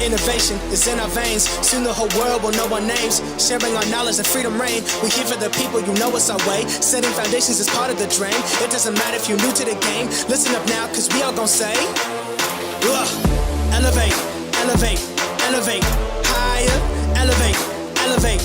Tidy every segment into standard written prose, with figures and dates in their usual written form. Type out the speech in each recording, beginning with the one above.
Innovation is in our veins. Soon the whole world will know our names. Sharing our knowledge and freedom reign. We here for the people, you know it's our way. Setting foundations is part of the dream. It doesn't matter if you're new to the game. Listen up now, cause we all gon' say, elevate, elevate, elevate, higher, elevate, elevate,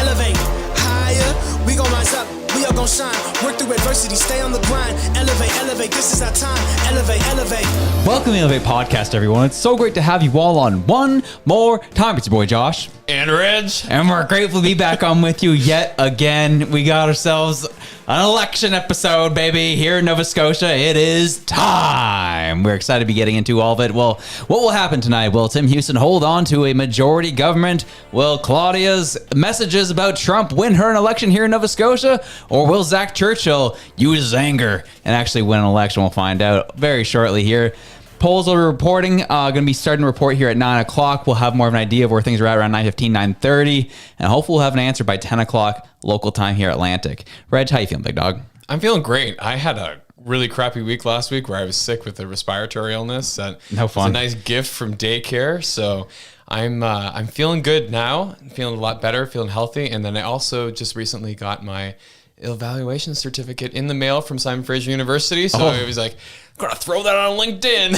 elevate, higher. We gon' rise up, we all gon' shine. Work through adversity, stay on the grind. Elevate, elevate, this is our time. Elevate, elevate. Welcome to the Elevate Podcast, everyone. It's so great to have you all on one more time. It's your boy Josh. And Reg. And we're grateful to be back on with you yet again. We got ourselves an election episode, baby, here in Nova Scotia. It is time. We're excited to be getting into all of it. Well, what will happen tonight? Will Tim Houston hold on to a majority government? Will Claudia's messages about Trump win her an election here in Nova Scotia? Or will Zach Churchill use his anger and actually win an election? We'll find out very shortly here. Polls will be reporting, going to be starting to report here at 9 o'clock. We'll have more of an idea of where things are at around 9:15, 9:30. And hopefully we'll have an answer by 10 o'clock local time here at Atlantic. Reg, how you feeling, big dog? I'm feeling great. I had a really crappy week last week where I was sick with a respiratory illness. That No fun. was a nice gift from daycare. So I'm feeling good now. I'm feeling a lot better, feeling healthy. And then I also just recently got my evaluation certificate in the mail from Simon Fraser University. So I was like, I'm gonna throw that on LinkedIn.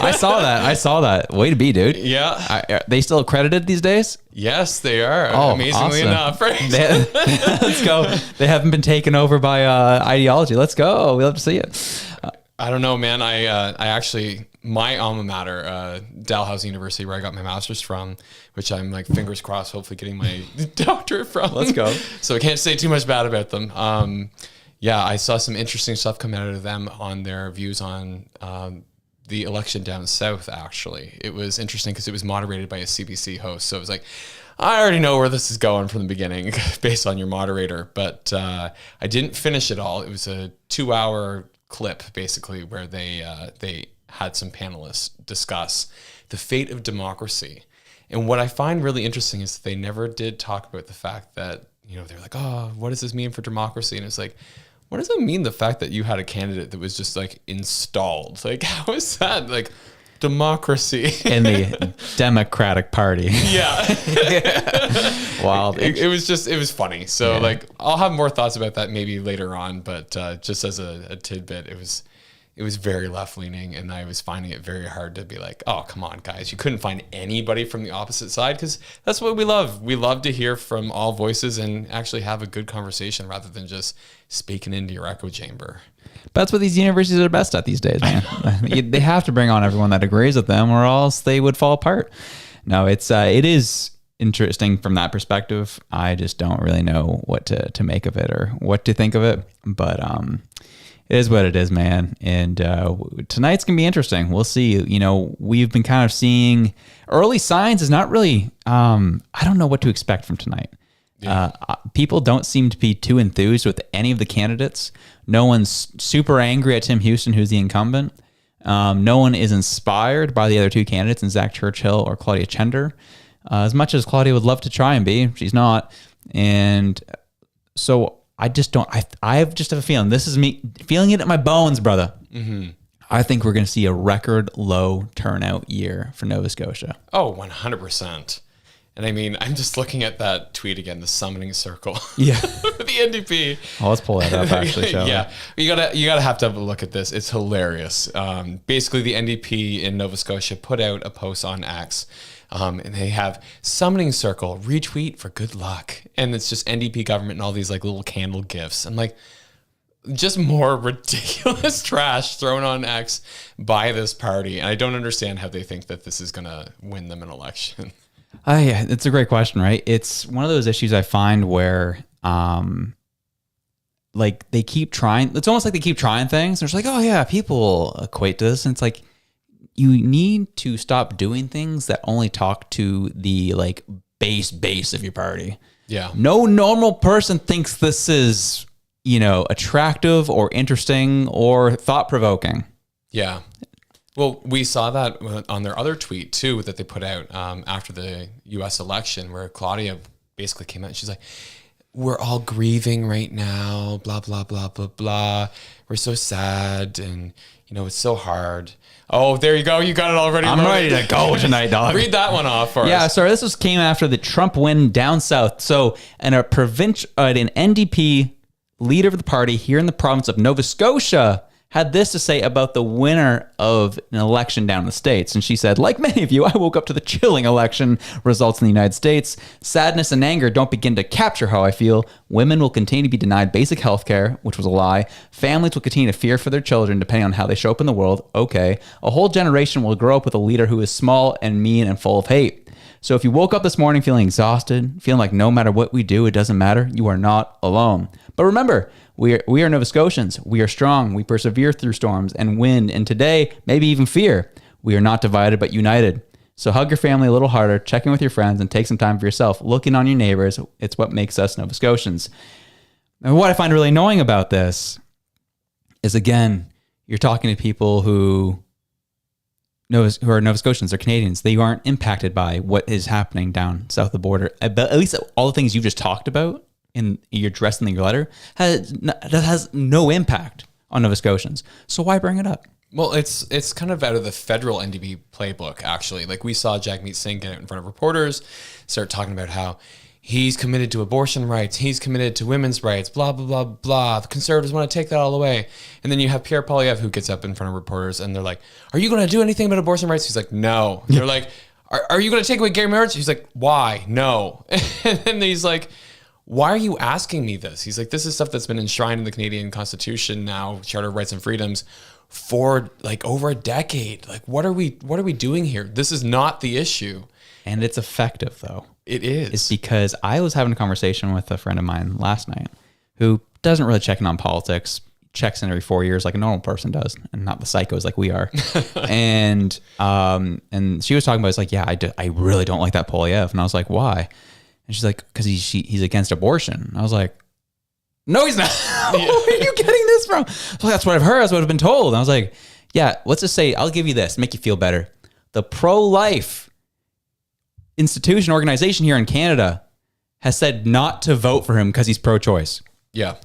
I saw that. Way to be, dude. Yeah. They still accredited these days? Yes, they are. Oh, amazingly awesome. enough. Right? Let's go. They haven't been taken over by ideology. Let's go. We'll have to see it. I don't know, man. I actually, my alma mater, Dalhousie University, where I got my master's from, which I'm like fingers crossed, hopefully getting my doctorate from. Let's go. So I can't say too much bad about them. Yeah, I saw some interesting stuff come out of them on their views on the election down south, actually. It was interesting because it was moderated by a CBC host. So it was like, I already know where this is going from the beginning based on your moderator. But I didn't finish it all. It was a 2-hour clip, basically, where they had some panelists discuss the fate of democracy. And what I find really interesting is that they never did talk about the fact that, you know, they're like, oh, what does this mean for democracy? And it's like, what does it mean, the fact that you had a candidate that was just like installed? Like, how is that like democracy In the Democratic Party? Yeah. Wild. It was funny. So like, I'll have more thoughts about that maybe later on, but just as a tidbit, it was very left leaning, and I was finding it very hard to be like, oh, come on, guys. You couldn't find anybody from the opposite side, because that's what we love. We love to hear from all voices and actually have a good conversation rather than just speaking into your echo chamber. But that's what these universities are best at these days, man. They have to bring on everyone that agrees with them, or else they would fall apart. No, it is interesting from that perspective. I just don't really know what to make of it or what to think of it. But it is what it is, man. And tonight's going to be interesting. We'll see. You know, we've been kind of seeing early signs is not really, I don't know what to expect from tonight. Yeah. People don't seem to be too enthused with any of the candidates. No one's super angry at Tim Houston, who's the incumbent. No one is inspired by the other two candidates, in Zach Churchill or Claudia Chender. As much as Claudia would love to try and be, she's not. And so I just don't, I just have a feeling, this is me feeling it in my bones, brother. Mm-hmm. I think we're going to see a record low turnout year for Nova Scotia. Oh, 100%. And I mean, I'm just looking at that tweet again, the summoning circle. Yeah. The NDP. Oh, let's pull that up actually, shall we? Yeah. You gotta have to have a look at this. It's hilarious. Basically the NDP in Nova Scotia put out a post on X. And they have summoning circle, retweet for good luck. And it's just NDP government and all these like little candle gifts. And like, just more ridiculous trash thrown on X by this party. And I don't understand how they think that this is going to win them an election. Yeah, it's a great question, right? It's one of those issues I find where, like they keep trying. It's almost like they keep trying things. They're just like, oh yeah, people equate to this, and it's like you need to stop doing things that only talk to the like base of your party. Yeah, no normal person thinks this is attractive or interesting or thought provoking. Yeah. Well, we saw that on their other tweet too that they put out after the U.S. election, where Claudia basically came out and she's like, "We're all grieving right now, blah blah blah blah blah. We're so sad, and it's so hard." Oh, there you go. You got it already. I'm ready to go tonight, dog. Read that one off for us. Yeah, sorry. This came after the Trump win down south. So, in an NDP leader of the party here in the province of Nova Scotia had this to say about the winner of an election down in the States. And she said, like many of you, I woke up to the chilling election results in the United States. Sadness and anger don't begin to capture how I feel. Women will continue to be denied basic health care, which was a lie. Families will continue to fear for their children depending on how they show up in the world. Okay. A whole generation will grow up with a leader who is small and mean and full of hate. So if you woke up this morning feeling exhausted, feeling like no matter what we do, it doesn't matter, you are not alone. But remember, we are Nova Scotians. We are strong. We persevere through storms and wind, and today, maybe even fear. We are not divided, but united. So hug your family a little harder, check in with your friends, and take some time for yourself. Looking on your neighbors, it's what makes us Nova Scotians. And what I find really annoying about this is, again, you're talking to people who are Nova Scotians, they're Canadians. They aren't impacted by what is happening down south of the border. But at least all the things you've just talked about in your address in your letter has no impact on Nova Scotians. So why bring it up? Well, it's kind of out of the federal NDP playbook, actually. Like we saw Jagmeet Singh get out in front of reporters, start talking about how he's committed to abortion rights, he's committed to women's rights, blah, blah, blah, blah. The Conservatives want to take that all away. And then you have Pierre Poilievre who gets up in front of reporters and they're like, are you going to do anything about abortion rights? He's like, no. They're like, are you going to take away gay marriage? He's like, why? No. And then he's like, why are you asking me this? He's like, this is stuff that's been enshrined in the Canadian Constitution now, Charter of Rights and Freedoms, for like over a decade. Like, what are we doing here? This is not the issue. And it's effective, though. It is. It's because I was having a conversation with a friend of mine last night who doesn't really check in on politics, checks in every 4 years like a normal person does, and not the psychos like we are. and she was talking about, it's like, yeah, I really don't like that Poilievre. And I was like, why? And she's like, because he's against abortion. And I was like, no, he's not. Where are you getting this from? Well, that's what I've heard. That's what I've been told. And I was like, yeah, let's just say, I'll give you this, make you feel better. The pro-life institution, organization here in Canada has said not to vote for him because he's pro-choice. Yeah.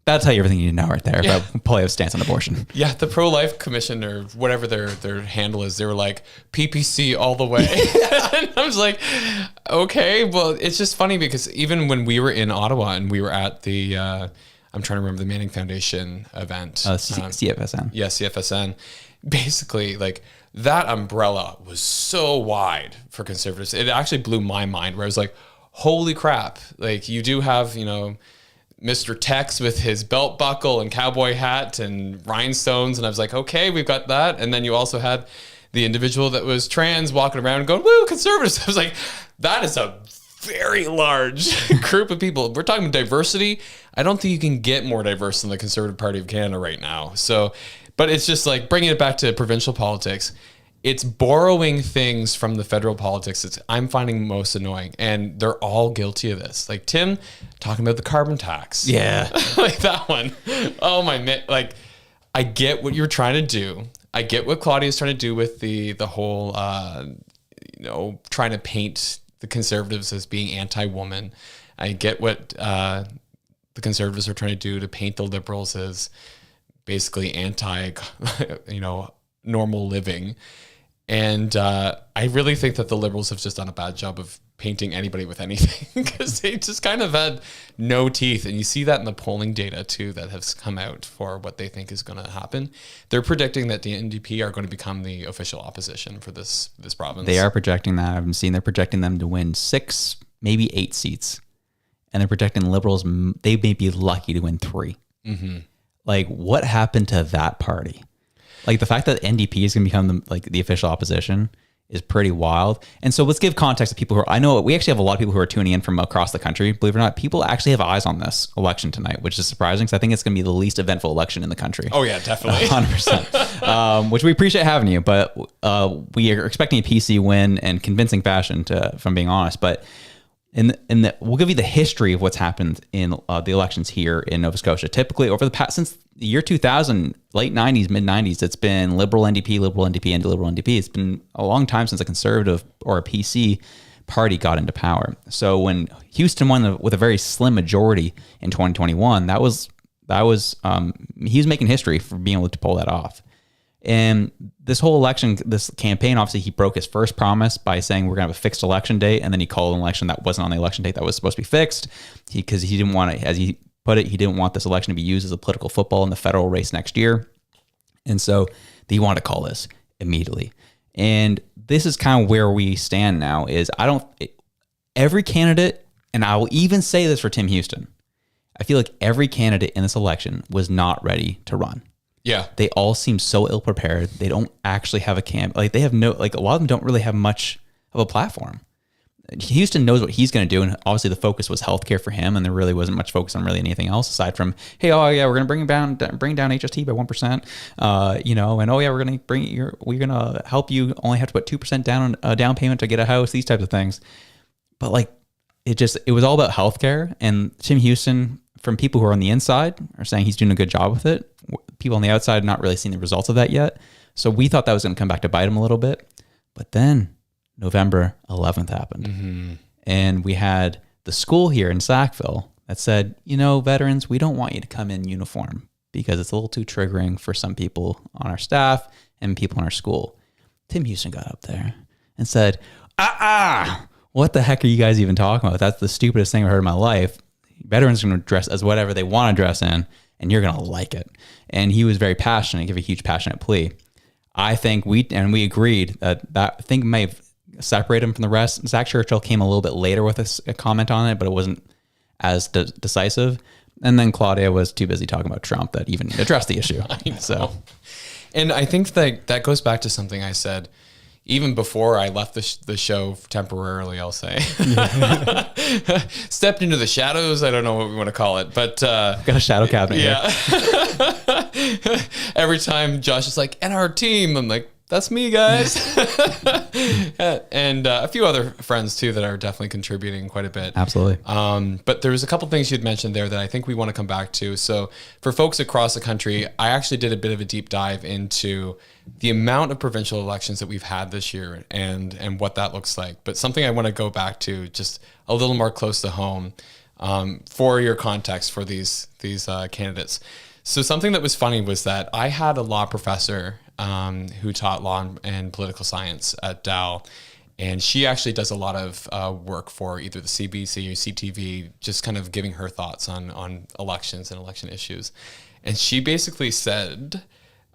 That'll tell you everything you need to know right there about Poilievre's stance on abortion. Yeah, the pro-life commission or whatever their handle is, they were like, PPC all the way. And I was like, okay, well, it's just funny because even when we were in Ottawa and we were at the, I'm trying to remember the Manning Foundation event. CFSN. Yeah, CFSN. Basically, like, that umbrella was so wide for Conservatives. It actually blew my mind where I was like, holy crap. Like, you do have, Mr. Tex with his belt buckle and cowboy hat and rhinestones. And I was like, okay, we've got that. And then you also had the individual that was trans walking around and going, woo, Conservatives. I was like, that is a very large group of people. We're talking diversity. I don't think you can get more diverse than the Conservative Party of Canada right now. So, but it's just like bringing it back to provincial politics. It's borrowing things from the federal politics I'm finding most annoying. And they're all guilty of this. Like Tim talking about the carbon tax. Yeah. Like that one. Oh my man. Like, I get what you're trying to do. I get what Claudia's trying to do with the whole, trying to paint the Conservatives as being anti-woman. I get what the Conservatives are trying to do to paint the Liberals as basically anti, normal living. And I really think that the Liberals have just done a bad job of painting anybody with anything because they just kind of had no teeth. And you see that in the polling data too that has come out for what they think is going to happen. They're predicting that the NDP are going to become the official opposition for this province. They are projecting that. I've seen they're projecting them to win 6, maybe 8 seats. And they're projecting Liberals, they may be lucky to win 3. Mm-hmm. Like, what happened to that party? Like, the fact that NDP is going to become the official opposition is pretty wild. And so let's give context to people who are, I know we actually have a lot of people who are tuning in from across the country. Believe it or not, people actually have eyes on this election tonight, which is surprising because I think it's going to be the least eventful election in the country. Oh yeah, definitely. 100%. Which we appreciate having you, but we are expecting a PC win in convincing fashion, if I'm being honest. But we'll give you the history of what's happened in the elections here in Nova Scotia. Typically, over the past, since the year 2000, late 90s, mid 90s, it's been Liberal NDP, and Liberal NDP. It's been a long time since a Conservative or a PC party got into power. So when Houston won with a very slim majority in 2021, he was making history for being able to pull that off. And this whole election, this campaign, obviously he broke his first promise by saying we're going to have a fixed election date. And then he called an election that wasn't on the election date that was supposed to be fixed because he didn't want to, as he put it, he didn't want this election to be used as a political football in the federal race next year. And so he wanted to call this immediately. And this is kind of where we stand now is every candidate, and I will even say this for Tim Houston, I feel like every candidate in this election was not ready to run. Yeah. They all seem so ill prepared. They don't actually have a camp. Like they have a lot of them don't really have much of a platform. Houston knows what he's going to do. And obviously the focus was healthcare for him. And there really wasn't much focus on really anything else aside from, hey, oh yeah, we're going to bring down HST by 1%. And oh yeah, we're going to help you only have to put 2% down on a down payment to get a house, these types of things. But like, it was all about healthcare. And Tim Houston, from people who are on the inside, are saying he's doing a good job with it. People on the outside not really seeing the results of that yet. So we thought that was going to come back to bite him a little bit. But then November 11th happened. Mm-hmm. And we had the school here in Sackville that said, veterans, we don't want you to come in uniform because it's a little too triggering for some people on our staff and people in our school. Tim Houston got up there and said, what the heck are you guys even talking about? That's the stupidest thing I've heard in my life. Veterans are going to dress as whatever they want to dress in, and you're going to like it. And he was very passionate, gave a huge passionate plea. I think we agreed that thing may have separated him from the rest. Zach Churchill came a little bit later with a comment on it, but it wasn't as decisive. And then Claudia was too busy talking about Trump that even addressed the issue. So, and I think that goes back to something I said even before I left the show temporarily, I'll say. Stepped into the shadows. I don't know what we want to call it, but got a shadow cabinet. Yeah. Every time Josh is like, and our team, I'm like, that's me, guys. And a few other friends too that are definitely contributing quite a bit. Absolutely. But there's a couple things you'd mentioned there that I think we want to come back to. So for folks across the country, I actually did a bit of a deep dive into the amount of provincial elections that we've had this year and what that looks like. But something I want to go back to just a little more close to home for your context for these candidates. So something that was funny was that I had a law professor who taught law and political science at Dal, and she actually does a lot of work for either the CBC or CTV, just kind of giving her thoughts on elections and election issues. And she basically said,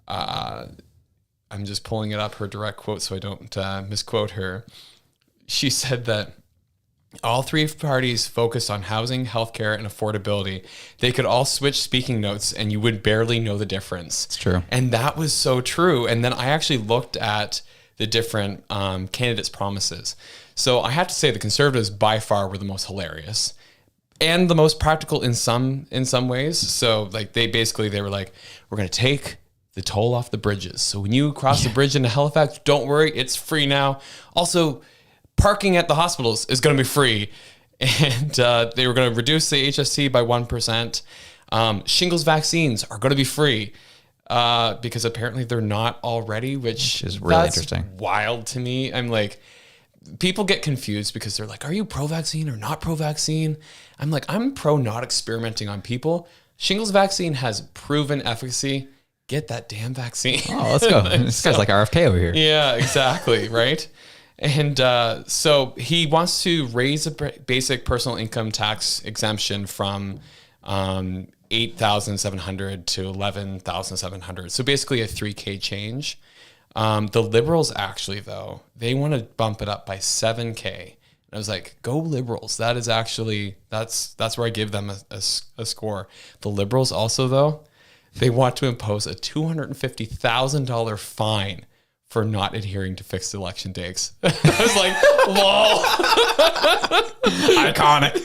I'm just pulling it up, her direct quote, so I don't misquote her. She said that all three parties focused on housing, healthcare, and affordability. They could all switch speaking notes and you would barely know the difference. It's true. And that was so true. And then I actually looked at the different candidates' promises. So I have to say the Conservatives by far were the most hilarious and the most practical in some ways. So like they were like, we're going to take the toll off the bridges. So when you cross the bridge into Halifax, don't worry, it's free now. Also, parking at the hospitals is going to be free. And they were going to reduce the HST by 1%. Shingles vaccines are going to be free because apparently they're not already, which is really interesting. Wild to me. I'm like, people get confused because they're like, are you pro-vaccine or not pro-vaccine? I'm like, I'm pro not experimenting on people. Shingles vaccine has proven efficacy. Get that damn vaccine. Oh, let's go. This guy's like RFK over here. Yeah, exactly. Right. And so he wants to raise a basic personal income tax exemption from 8,700 to 11,700. So basically a 3K change. The Liberals actually, though, they want to bump it up by 7K. And I was like, go Liberals. That is actually, that's where I give them a score. The Liberals also, though, they want to impose a $250,000 fine for not adhering to fixed election dates. I was like, whoa. Iconic.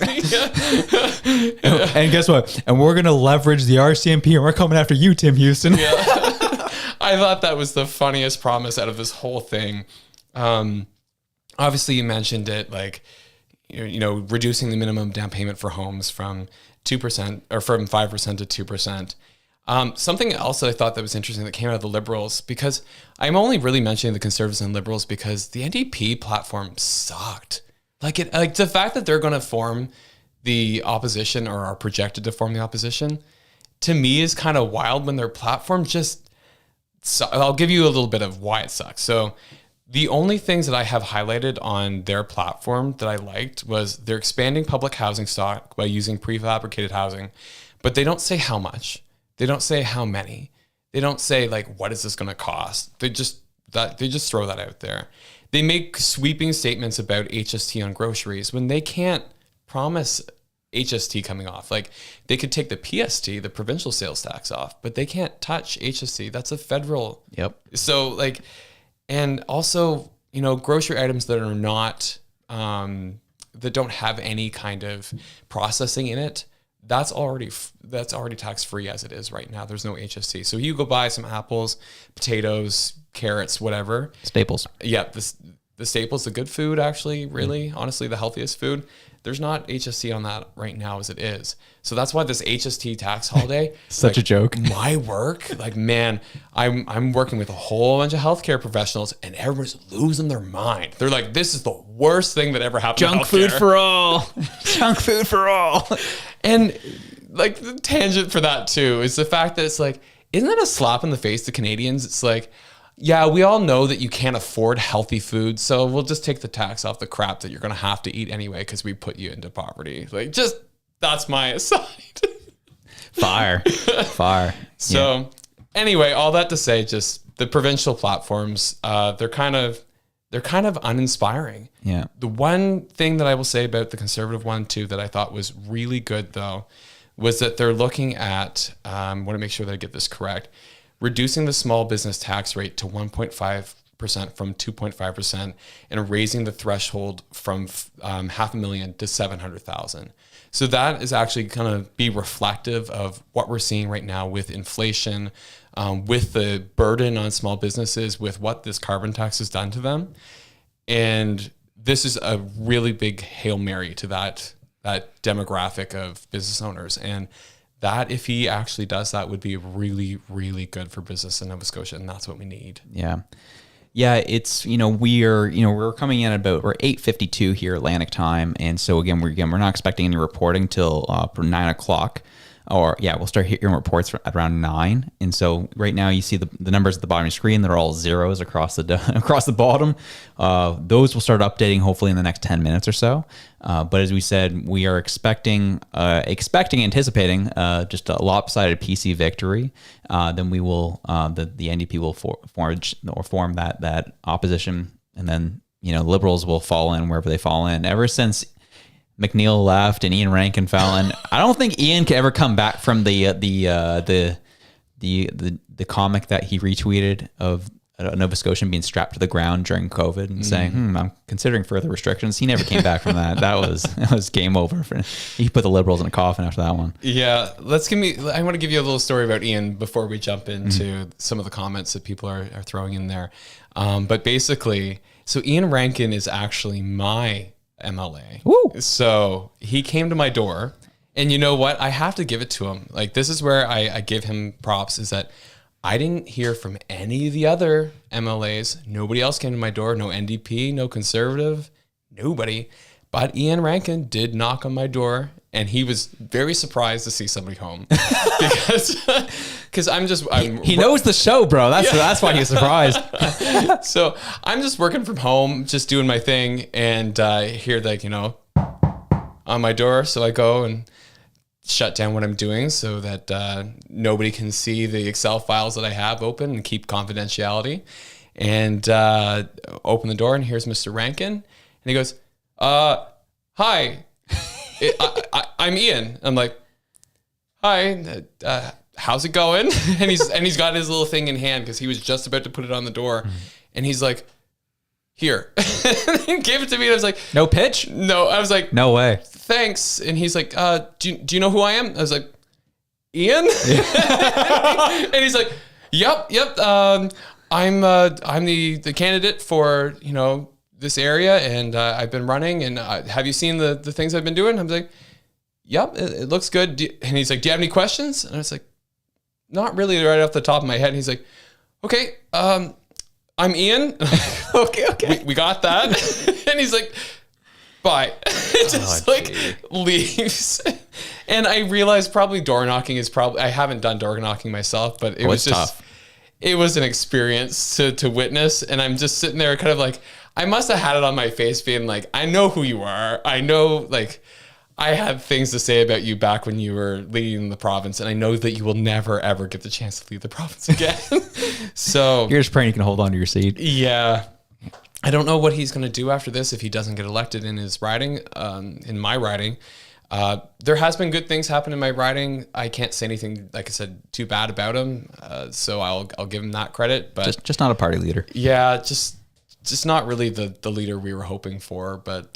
And guess what? And we're going to leverage the RCMP and we're coming after you, Tim Houston. Yeah. I thought that was the funniest promise out of this whole thing. Obviously, you mentioned it, like, reducing the minimum down payment for homes from 2% or from 5% to 2%. Something else that I thought that was interesting that came out of the Liberals, because I'm only really mentioning the Conservatives and Liberals because the NDP platform sucked. Like the fact that they're going to form the opposition or are projected to form the opposition, to me is kind of wild when their platform just. I'll give you a little bit of why it sucks. So the only things that I have highlighted on their platform that I liked was they're expanding public housing stock by using prefabricated housing, but they don't say how much. They don't say how many. They don't say like, what is this going to cost? They just throw that out there. They make sweeping statements about HST on groceries when they can't promise HST coming off. Like they could take the PST, the provincial sales tax off, but they can't touch HST. That's a federal. Yep. So like, and also, grocery items that are not, that don't have any kind of processing in it, that's already tax free as it is right now. There's no HST. So you go buy some apples, potatoes, carrots, whatever. Staples. Yeah. The staples, the good food, actually, really, honestly, the healthiest food. There's not HST on that right now as it is. So that's why this HST tax holiday, such a joke. My work, like, man, I'm working with a whole bunch of healthcare professionals and everyone's losing their mind. They're like, this is the worst thing that ever happened. Junk food for all. Junk food for all. And like the tangent for that too is the fact that it's like, isn't that a slap in the face to Canadians? It's like, yeah, we all know that you can't afford healthy food, so we'll just take the tax off the crap that you're going to have to eat anyway because we put you into poverty. Like, just, that's my aside. Fire. So anyway, all that to say, just the provincial platforms, they're kind of uninspiring. Yeah. The one thing that I will say about the Conservative one too that I thought was really good though was that they're looking at, I want to make sure that I get this correct, reducing the small business tax rate to 1.5% from 2.5% and raising the threshold from $500,000 to $700,000. So that is actually going to be reflective of what we're seeing right now with inflation, with the burden on small businesses, with what this carbon tax has done to them. And this is a really big Hail Mary to that demographic of business owners. And that, if he actually does that, would be really, really good for business in Nova Scotia, and that's what we need. Yeah. Yeah, it's, we're coming in about, we're 8:52 here Atlantic time. And so again, we're not expecting any reporting till 9 o'clock. We'll start hearing reports at around 9. And so right now you see the numbers at the bottom of your screen. They're all zeros across the bottom. Those will start updating hopefully in the next 10 minutes or so. But as we said, we are anticipating just a lopsided PC victory. Then we will, the NDP will form that opposition. And then, Liberals will fall in wherever they fall in. Ever since McNeil left and Ian Rankin fell in, I don't think Ian can ever come back from the comic that he retweeted of Nova Scotian being strapped to the ground during COVID and saying, I'm considering further restrictions. He never came back from that. That was game over. He put the Liberals in a coffin after that one. Yeah. I want to give you a little story about Ian before we jump into some of the comments that people are throwing in there. But basically, so Ian Rankin is actually my MLA. Woo. So he came to my door, and you know what? I have to give it to him. Like, this is where I give him props, is that I didn't hear from any of the other MLAs. Nobody else came to my door. No NDP, no Conservative, nobody. But Ian Rankin did knock on my door and he was very surprised to see somebody home because He knows the show, bro. That's why he's surprised. So I'm just working from home, just doing my thing, and hear on my door. So I go and shut down what I'm doing so that nobody can see the Excel files that I have open and keep confidentiality. And open the door, and here's Mr. Rankin, and he goes, "Hi, I'm Ian." I'm like, "Hi, how's it going?" And he's got his little thing in hand because he was just about to put it on the door, and he's like, "Here," he gave it to me, and I was like, "No pitch?" No, I was like, "No way." Thanks. And he's like, do you know who I am? I was like, Ian? And he's like, yep. I'm the candidate for, this area, and I've been running, and have you seen the things I've been doing? I'm like, yep, it looks good. And he's like, do you have any questions? And I was like, not really right off the top of my head. And he's like, okay, I'm Ian. okay. We got that. And he's like, bye. Just leaves. And I realized probably door knocking I haven't done door knocking myself, but it was just tough. It was an experience to witness. And I'm just sitting there kind of like, I must have had it on my face being like, I know who you are. I know, I had things to say about you back when you were leading the province, and I know that you will never, ever get the chance to lead the province again. So you're just praying you can hold on to your seat. Yeah. I don't know what he's going to do after this if he doesn't get elected in his riding, in my riding. There has been good things happen in my riding. I can't say anything, like I said, too bad about him. So I'll give him that credit. But just not a party leader. Yeah, just not really the leader we were hoping for. But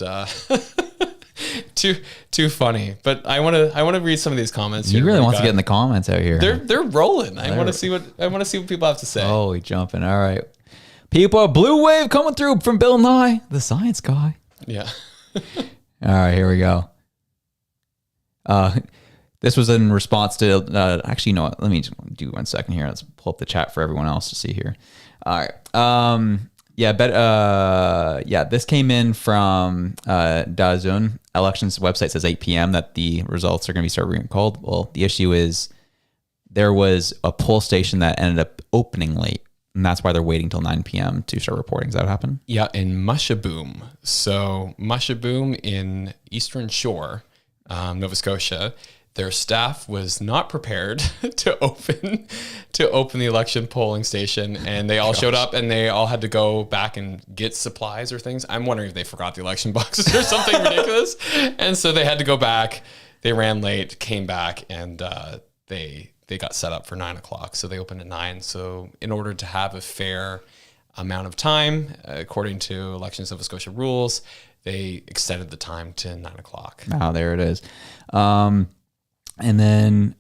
too funny. But I want to read some of these comments. You really want to get in the comments out here. They're rolling. I want to see what people have to say. Oh, we jumping. All right. People, blue wave coming through from Bill Nye, the science guy. Yeah. All right, here we go. This was in response to, actually, you know what? Let me just do 1 second here. Let's pull up the chat for everyone else to see here. All right. This came in from Dazun. Elections website says 8 p.m. that the results are going to be starting called. Well, the issue is there was a poll station that ended up opening late. And that's why they're waiting till 9 p.m. to start reporting. Does that happen? Yeah, in Mushaboom. So Mushaboom in Eastern Shore, Nova Scotia, their staff was not prepared to open the election polling station, and they all showed up, and they all had to go back and get supplies or things. I'm wondering if they forgot the election boxes or something ridiculous. And so they had to go back. They ran late, came back, and they got set up for 9 o'clock. So they opened at 9. So in order to have a fair amount of time, according to Elections Nova Scotia rules, they extended the time to 9 o'clock. Oh, there it is. And then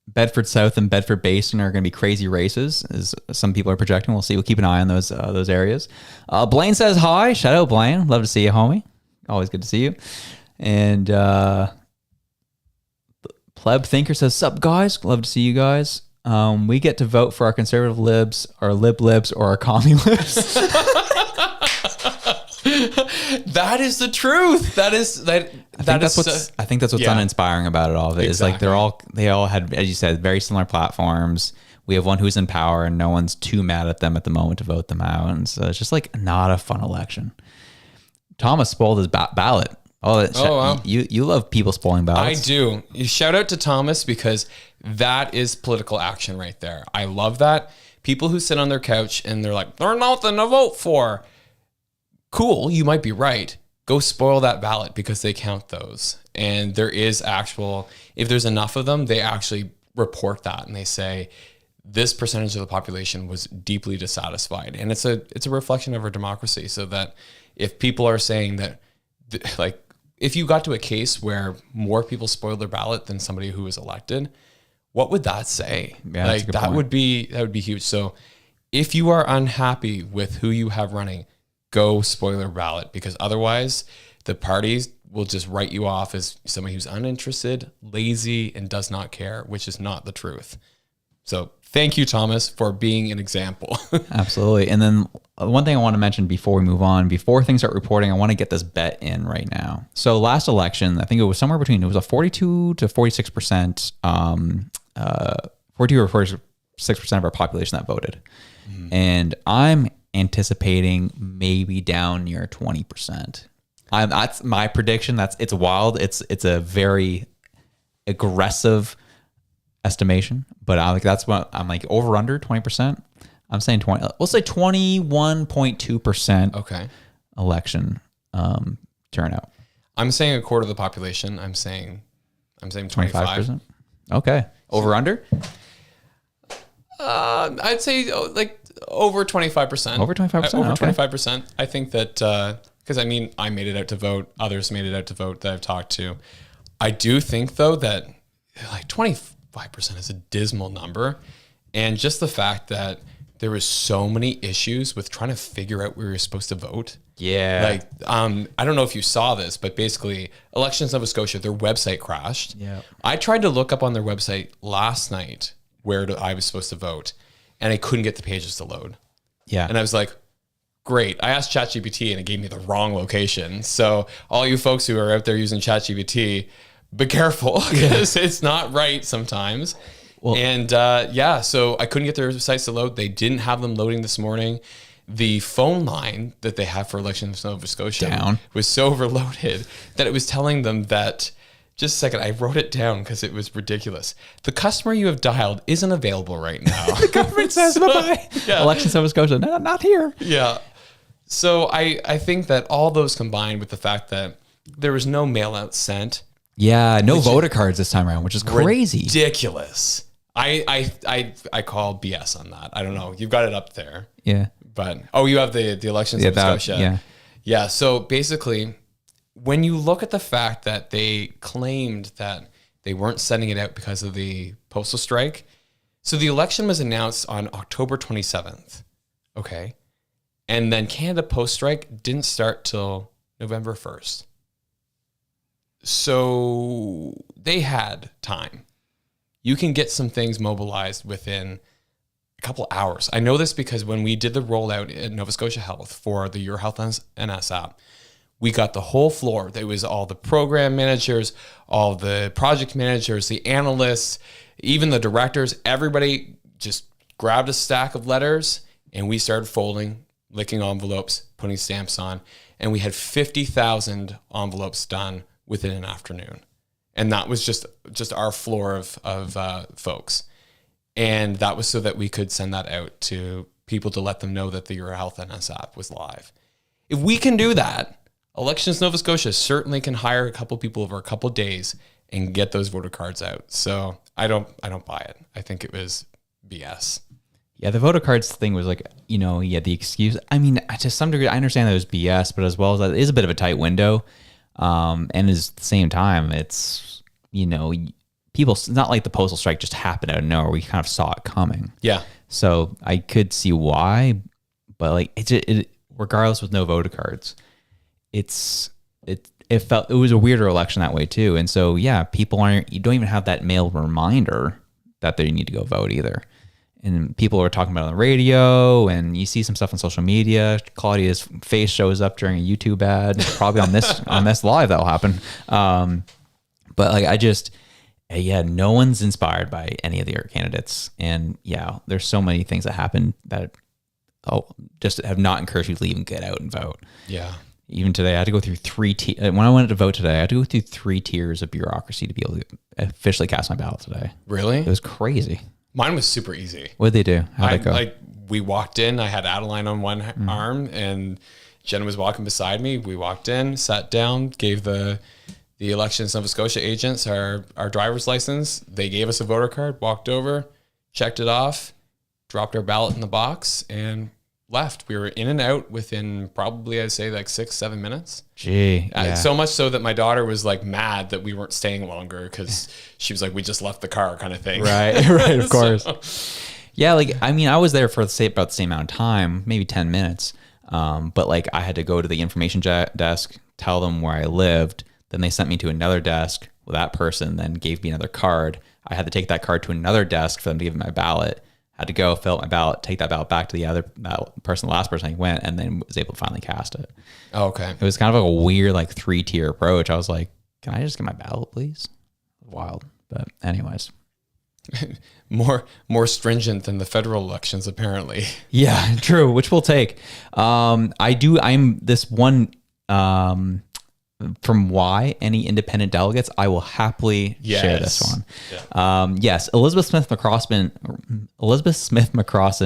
Bedford South and Bedford Basin are going to be crazy races, as some people are projecting. We'll see. We'll keep an eye on those areas. Blaine says hi. Shout out, Blaine. Love to see you, homie. Always good to see you. And Pleb Thinker says, sup, guys? Love to see you guys. We get to vote for our conservative libs, our libs, or our commie libs. That is the truth. I think that's what's uninspiring about it all. Of it is like they all had, as you said, very similar platforms. We have one who's in power, and no one's too mad at them at the moment to vote them out. And so it's just like not a fun election. Thomas spoiled his ballot. Wow. You love people spoiling ballots. I do. You shout out to Thomas, because that is political action right there. I love that. People who sit on their couch and they're like, there's nothing to vote for. Cool, you might be right. Go spoil that ballot, because they count those. And there is if there's enough of them, they actually report that, and they say this percentage of the population was deeply dissatisfied. And it's a reflection of our democracy, so that if people are saying that, if you got to a case where more people spoiled their ballot than somebody who was elected, what would that say? Yeah, that would be huge. So if you are unhappy with who you have running, go spoil their ballot, because otherwise the parties will just write you off as somebody who's uninterested, lazy, and does not care, which is not the truth. So Thank you, Thomas, for being an example. Absolutely. And then one thing I want to mention before we move on, before things start reporting, I want to get this bet in right now. So last election, I think it was somewhere between, it was a 42 to 46%, 42 or 46% of our population that voted. And I'm anticipating maybe down near 20%. That's my prediction. It's wild. It's a very aggressive estimation, but that's what I'm like, over under 20%. I'm saying 20. We'll say 21.2%. Okay. Election turnout. I'm saying a quarter of the population. I'm saying 25%. Okay. Over under? I'd say like over 25%. Over 25%. Over Okay. 25%. I think that because I made it out to vote. Others made it out to vote that I've talked to. I do think though that like 25% is a dismal number, and just the fact that there was so many issues with trying to figure out where you're supposed to vote. Yeah. Like, I don't know if you saw this, but basically Elections Nova Scotia, their website crashed. Yeah. I tried to look up on their website last night where I was supposed to vote, and I couldn't get the pages to load. Yeah. And I was like, great. I asked ChatGPT and it gave me the wrong location. So all you folks who are out there using ChatGPT, be careful because it's not right sometimes. Well, and so I couldn't get their sites to load. They didn't have them loading this morning. The phone line that they have for Elections Nova Scotia was so overloaded that it was telling them that, just a second, I wrote it down because it was ridiculous. The customer you have dialed isn't available right now. The government says bye-bye. Yeah. Elections Nova Scotia, no, not here. Yeah. So I think that all those combined with the fact that there was no mail out sent. Yeah, no voter cards this time around, which is crazy. Ridiculous. I call BS on that. I don't know. You've got it up there. Yeah. But you have the Elections of Scotia. Yeah. Yeah. So basically, when you look at the fact that they claimed that they weren't sending it out because of the postal strike. So the election was announced on October 27th. Okay. And then Canada Post strike didn't start till November 1st. So they had time. You can get some things mobilized within a couple hours. I know this because when we did the rollout at Nova Scotia Health for the Your Health NS app, we got the whole floor. There was all the program managers, all the project managers, the analysts, even the directors. Everybody just grabbed a stack of letters and we started folding, licking envelopes, putting stamps on, and we had 50,000 envelopes done within an afternoon. And that was just our floor of folks. And that was so that we could send that out to people to let them know that the Your Health NS app was live. If we can do that, Elections Nova Scotia certainly can hire a couple people over a couple days and get those voter cards out. So I don't buy it. I think it was BS. Yeah, the voter cards thing was like, the excuse. I mean, to some degree, I understand that it was BS, but as well as that, it is a bit of a tight window. And at the same time, it's, people, it's not like the postal strike just happened out of nowhere. We kind of saw it coming. Yeah. So I could see why, but like it regardless with no voter cards, it was a weirder election that way too. And so, you don't even have that mail reminder that they need to go vote either. And people are talking about it on the radio, and you see some stuff on social media. Claudia's face shows up during a YouTube ad, probably on this live that'll happen. But like no one's inspired by any of the other candidates, and there's so many things that happen that just have not encouraged you to even get out and vote. Yeah. Even today, I had to go through when I went to vote today, I had to go through 3 tiers of bureaucracy to be able to officially cast my ballot today. Really? It was crazy. Mine was super easy. What'd they do? How'd it go? We walked in. I had Adeline on one arm, and Jen was walking beside me. We walked in, sat down, gave the Elections Nova Scotia agents our driver's license. They gave us a voter card, walked over, checked it off, dropped our ballot in the box, and left. We were in and out within probably, I'd say, like 6-7 minutes. Gee. Yeah. So much so that my daughter was like mad that we weren't staying longer because she was like, we just left the car kind of thing. Right, of course. Yeah, like, I mean, I was there for about the same amount of time, maybe 10 minutes. But like I had to go to the information desk, tell them where I lived. Then they sent me to another desk. Well, that person then gave me another card. I had to take that card to another desk for them to give me my ballot. had to go, fill out my ballot, take that ballot back to the the last person who went, and then was able to finally cast it. Oh, okay. It was kind of like a weird, like 3-tier approach. I was like, can I just get my ballot, please? Wild. But anyways. more stringent than the federal elections, apparently. Yeah, true, which we'll take. I'm this one, from why any independent delegates, I will happily share this one. Yeah. Yes, Elizabeth Smith McCrossan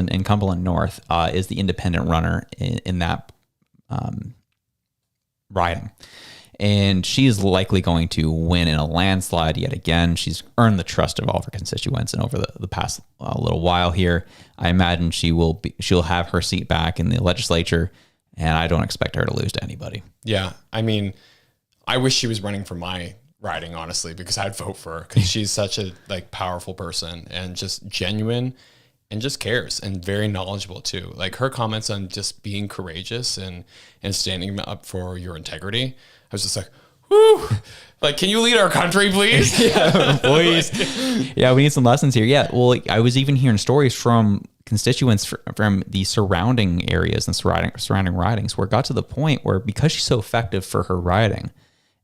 in Cumberland North is the independent runner in that riding. And she's likely going to win in a landslide yet again. She's earned the trust of all of her constituents, and over the past little while here, I imagine she'll have her seat back in the legislature, and I don't expect her to lose to anybody. Yeah, I mean, I wish she was running for my riding, honestly, because I'd vote for her, because she's such a like powerful person and just genuine and just cares, and very knowledgeable too. Like her comments on just being courageous and standing up for your integrity, I was just like, whoo, like, can you lead our country, please? Yeah, please. Yeah, we need some lessons here. Yeah, well, I was even hearing stories from constituents from the surrounding areas and surrounding ridings where it got to the point where, because she's so effective for her riding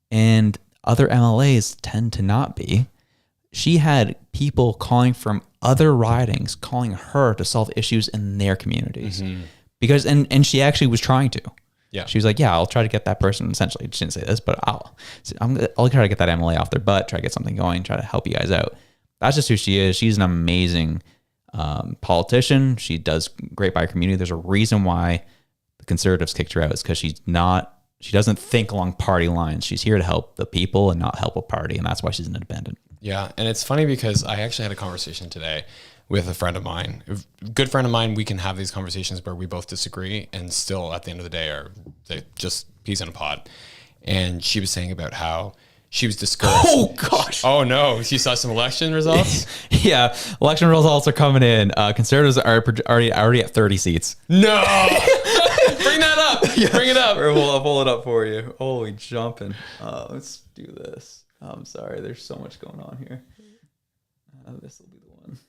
and other MLAs tend to not be, she had people calling from other ridings calling her to solve issues in their communities. Because and she actually was trying to. Yeah. She was like, yeah, I'll try to get that person. Essentially, she didn't say this, but I'll try to get that MLA off their butt, try to get something going, try to help you guys out. That's just who she is. She's an amazing politician. She does great by her community. There's a reason why the Conservatives kicked her out. It's because she doesn't think along party lines. She's here to help the people and not help a party. And that's why she's an independent. Yeah. And it's funny because I actually had a conversation today with a friend of mine, a good friend of mine. We can have these conversations where we both disagree and still at the end of the day are just peas in a pod. And she was saying about how she was discouraged. Oh gosh. Oh no. She saw some election results. Yeah. Election results are coming in. Conservatives are already at 30 seats. No. Bring that up. Yeah. Bring it up. I'll pull it up for you. Holy jumping. Let's do this. I'm sorry. There's so much going on here. This will be the one.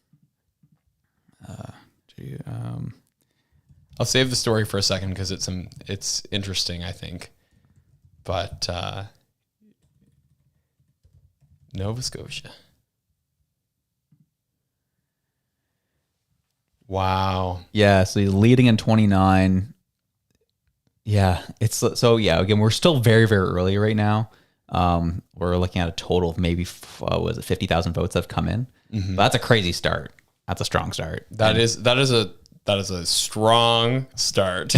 I'll save the story for a second because it's interesting, I think. But Nova Scotia. Wow. Yeah, so he's leading in 29. Yeah, again, we're still very, very early right now. We're looking at a total of maybe 50,000 votes that have come in. Mm-hmm. That's a crazy start. That's a strong start. That is a strong start.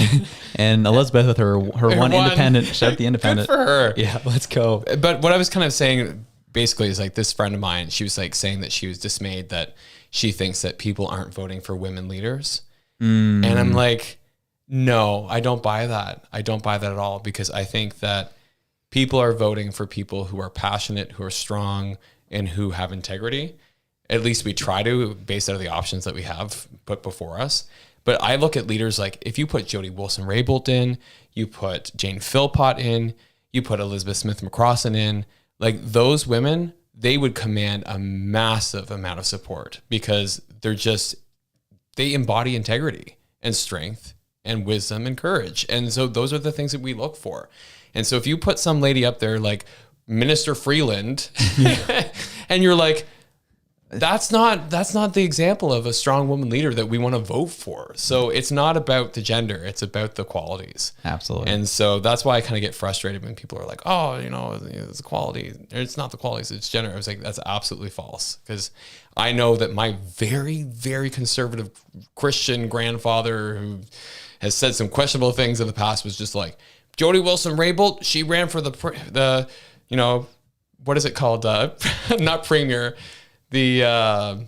And Elizabeth with her one independent, shout out the independent. Good for her. Yeah, let's go. But what I was kind of saying basically is like this friend of mine, she was like saying that she was dismayed that she thinks that people aren't voting for women leaders. And I'm like, no, I don't buy that. I don't buy that at all, because I think that people are voting for people who are passionate, who are strong, and who have integrity. At least we try to, based out of the options that we have put before us. But I look at leaders like, if you put Jody Wilson-Raybould in, you put Jane Philpott in, you put Elizabeth Smith McCrossan in, like those women, they would command a massive amount of support because they embody integrity and strength and wisdom and courage. And so those are the things that we look for. And so if you put some lady up there like Minister Freeland and you're like, that's not the example of a strong woman leader that we want to vote for. So it's not about the gender, it's about the qualities. Absolutely. And so that's why I kind of get frustrated when people are like, oh, it's quality. It's not the qualities, it's gender. I was like, that's absolutely false. Because I know that my very, very conservative Christian grandfather who has said some questionable things in the past was just like, Jody Wilson-Raybould, she ran for the what is it called? Not premier. The MP?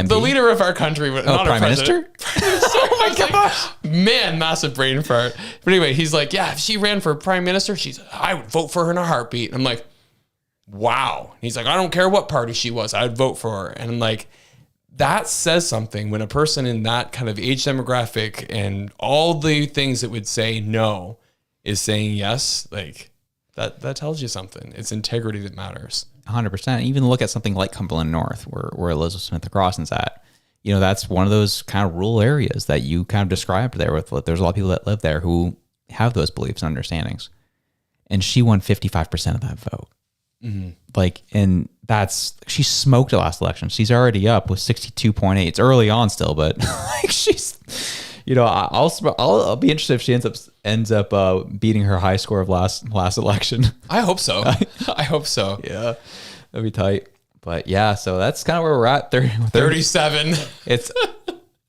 The leader of our country, not Prime Minister. Oh my gosh, man, massive brain fart. But anyway, he's like, yeah, if she ran for prime minister, I would vote for her in a heartbeat. And I'm like, wow. He's like, I don't care what party she was, I'd vote for her. And I'm like, that says something when a person in that kind of age demographic and all the things that would say no is saying yes. Like that tells you something. It's integrity that matters. 100%. Even look at something like Cumberland North, where Elizabeth Smith McCrossan's at. that's one of those kind of rural areas that you kind of described there with, there's a lot of people that live there who have those beliefs and understandings. And she won 55% of that vote. Like, and she smoked the last election. She's already up with 62.8. It's early on still, but like she's, I'll be interested if she ends up beating her high score of last election. I hope so. I hope so. Yeah, that'd be tight. But yeah, so that's kind of where we're at. 37. It's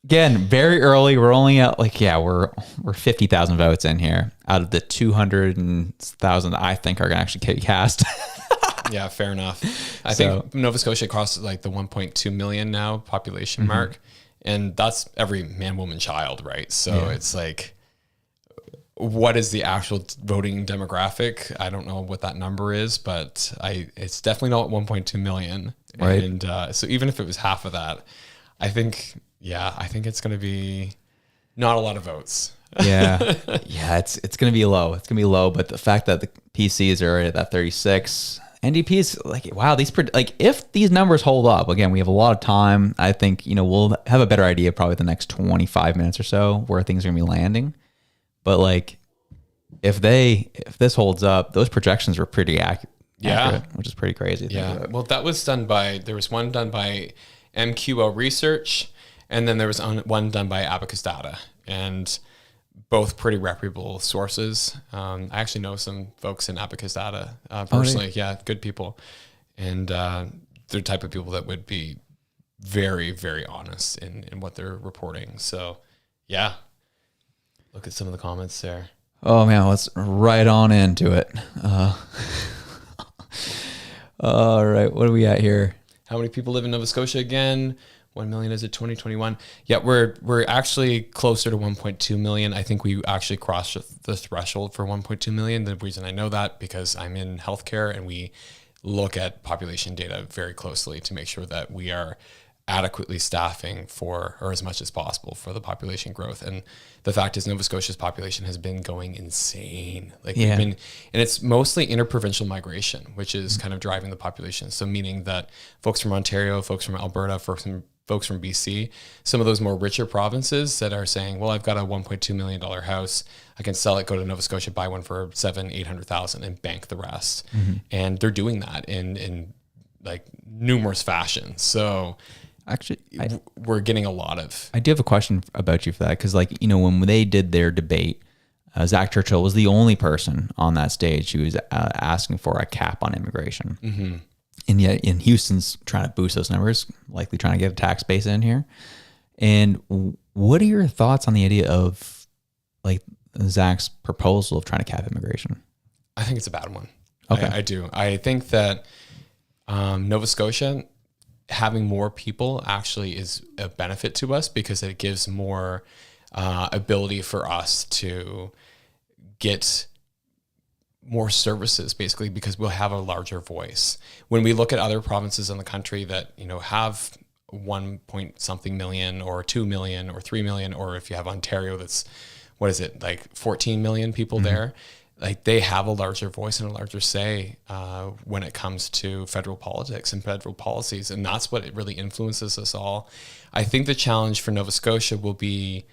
again very early. We're only at we're 50,000 votes in here out of the 200,000 I think are gonna actually get cast. Yeah, fair enough. I think Nova Scotia crosses like the 1.2 million now population mark, and that's every man, woman, child, right? So it's like, what is the actual voting demographic? I don't know what that number is, but it's definitely not 1.2 million. Right. And so even if it was half of that, I think it's going to be not a lot of votes. Yeah, it's going to be low. It's going to be low, but the fact that the PCs are already at that 36. NDP's if these numbers hold up, again, we have a lot of time. I think, we'll have a better idea probably the next 25 minutes or so where things are going to be landing. But like, if this holds up, those projections were pretty accurate, which is pretty crazy. Yeah. Well, there was one done by MQL Research, and then there was one done by Abacus Data, and both pretty reputable sources. I actually know some folks in Abacus Data personally. Yeah, good people. And they're the type of people that would be very, very honest in what they're reporting. So, yeah. Look at some of the comments there. Oh, man, let's right on into it. All right, what are we at here? How many people live in Nova Scotia again? 1 million is it 2021? Yeah, we're actually closer to 1.2 million. I think we actually crossed the threshold for 1.2 million. The reason I know that because I'm in healthcare and we look at population data very closely to make sure that we are adequately staffing for, or as much as possible for, the population growth. And the fact is Nova Scotia's population has been going insane. And it's mostly interprovincial migration, which is kind of driving the population. So meaning that folks from Ontario, folks from Alberta, folks from BC, some of those more richer provinces that are saying, well, I've got a $1.2 million house. I can sell it, go to Nova Scotia, buy one for $700,000-800,000 and bank the rest. And they're doing that in like numerous fashions. So actually, we're getting a lot of. I do have a question about you for that. Cause when they did their debate, Zach Churchill was the only person on that stage who was asking for a cap on immigration. And yet in Houston's trying to boost those numbers, likely trying to get a tax base in here. And what are your thoughts on the idea of like Zach's proposal of trying to cap immigration? I think it's a bad one. Okay. I do. I think that Nova Scotia having more people actually is a benefit to us because it gives more ability for us to get more services, basically, because we'll have a larger voice. When we look at other provinces in the country that, have 1 point something million or 2 million or 3 million, or if you have Ontario, that's, 14 million people there, like they have a larger voice and a larger say when it comes to federal politics and federal policies. And that's what it really influences us all. I think the challenge for Nova Scotia will be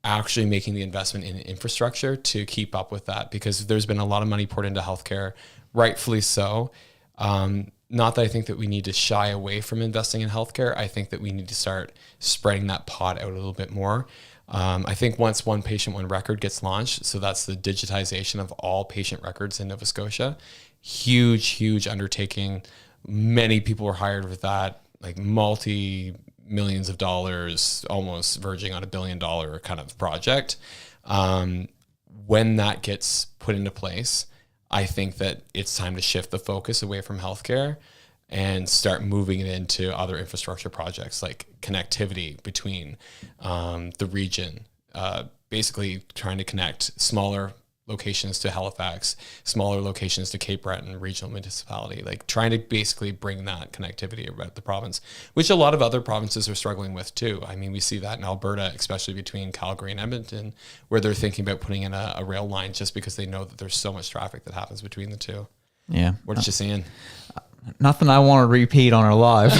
actually making the investment in infrastructure to keep up with that, because there's been a lot of money poured into healthcare, rightfully so. Not that I think that we need to shy away from investing in healthcare. I think that we need to start spreading that pot out a little bit more. I think once One Patient, One Record gets launched, so that's the digitization of all patient records in Nova Scotia, huge undertaking. Many people were hired with that, like multi-millions of dollars, almost verging on $1 billion kind of project. When that gets put into place, I think that it's time to shift the focus away from healthcare and start moving it into other infrastructure projects like connectivity between the region, basically trying to connect smaller locations to Halifax, smaller locations to Cape Breton regional municipality, like trying to basically bring that connectivity about the province, which a lot of other provinces are struggling with too. I mean, we see that in Alberta, especially between Calgary and Edmonton, where they're thinking about putting in a rail line just because they know that there's so much traffic that happens between the two. Yeah. What did you seeing? Nothing I want to repeat on our live,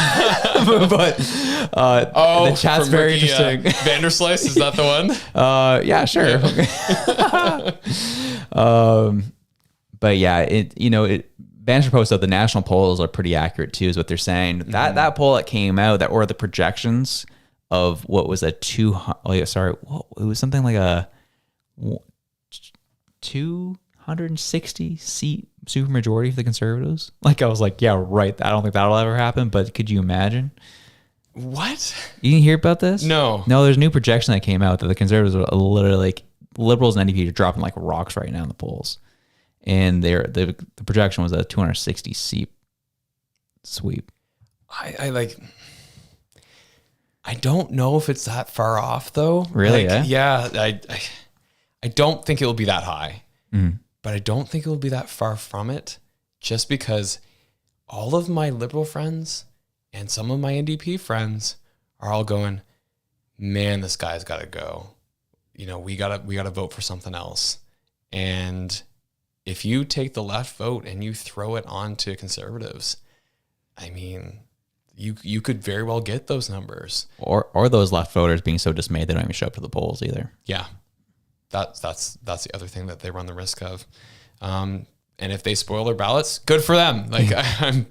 but The chat's from very Ricky, interesting. Vanderslice, is that the one? Yeah, sure. But yeah, Bannister Post out the national polls are pretty accurate too, is what they're saying. That poll that came out, or the projections of what was it was something like a 260 seat supermajority for the Conservatives. Like, I was like, yeah, right. I don't think that'll ever happen, but could you imagine? What? You didn't hear about this? No. There's a new projection that came out that the Conservatives are literally like, Liberals and NDP are dropping like rocks right now in the polls. And the projection was a 260 seat sweep. I don't know if it's that far off though. Really? Yeah. I don't think it will be that high, but I don't think it will be that far from it, just because all of my Liberal friends and some of my NDP friends are all going, man, this guy's got to go. We gotta vote for something else. And if you take the left vote and you throw it on to Conservatives, I mean, you could very well get those numbers. Or those left voters being so dismayed they don't even show up to the polls either. Yeah. That's the other thing that they run the risk of. And if they spoil their ballots, good for them. Like, I'm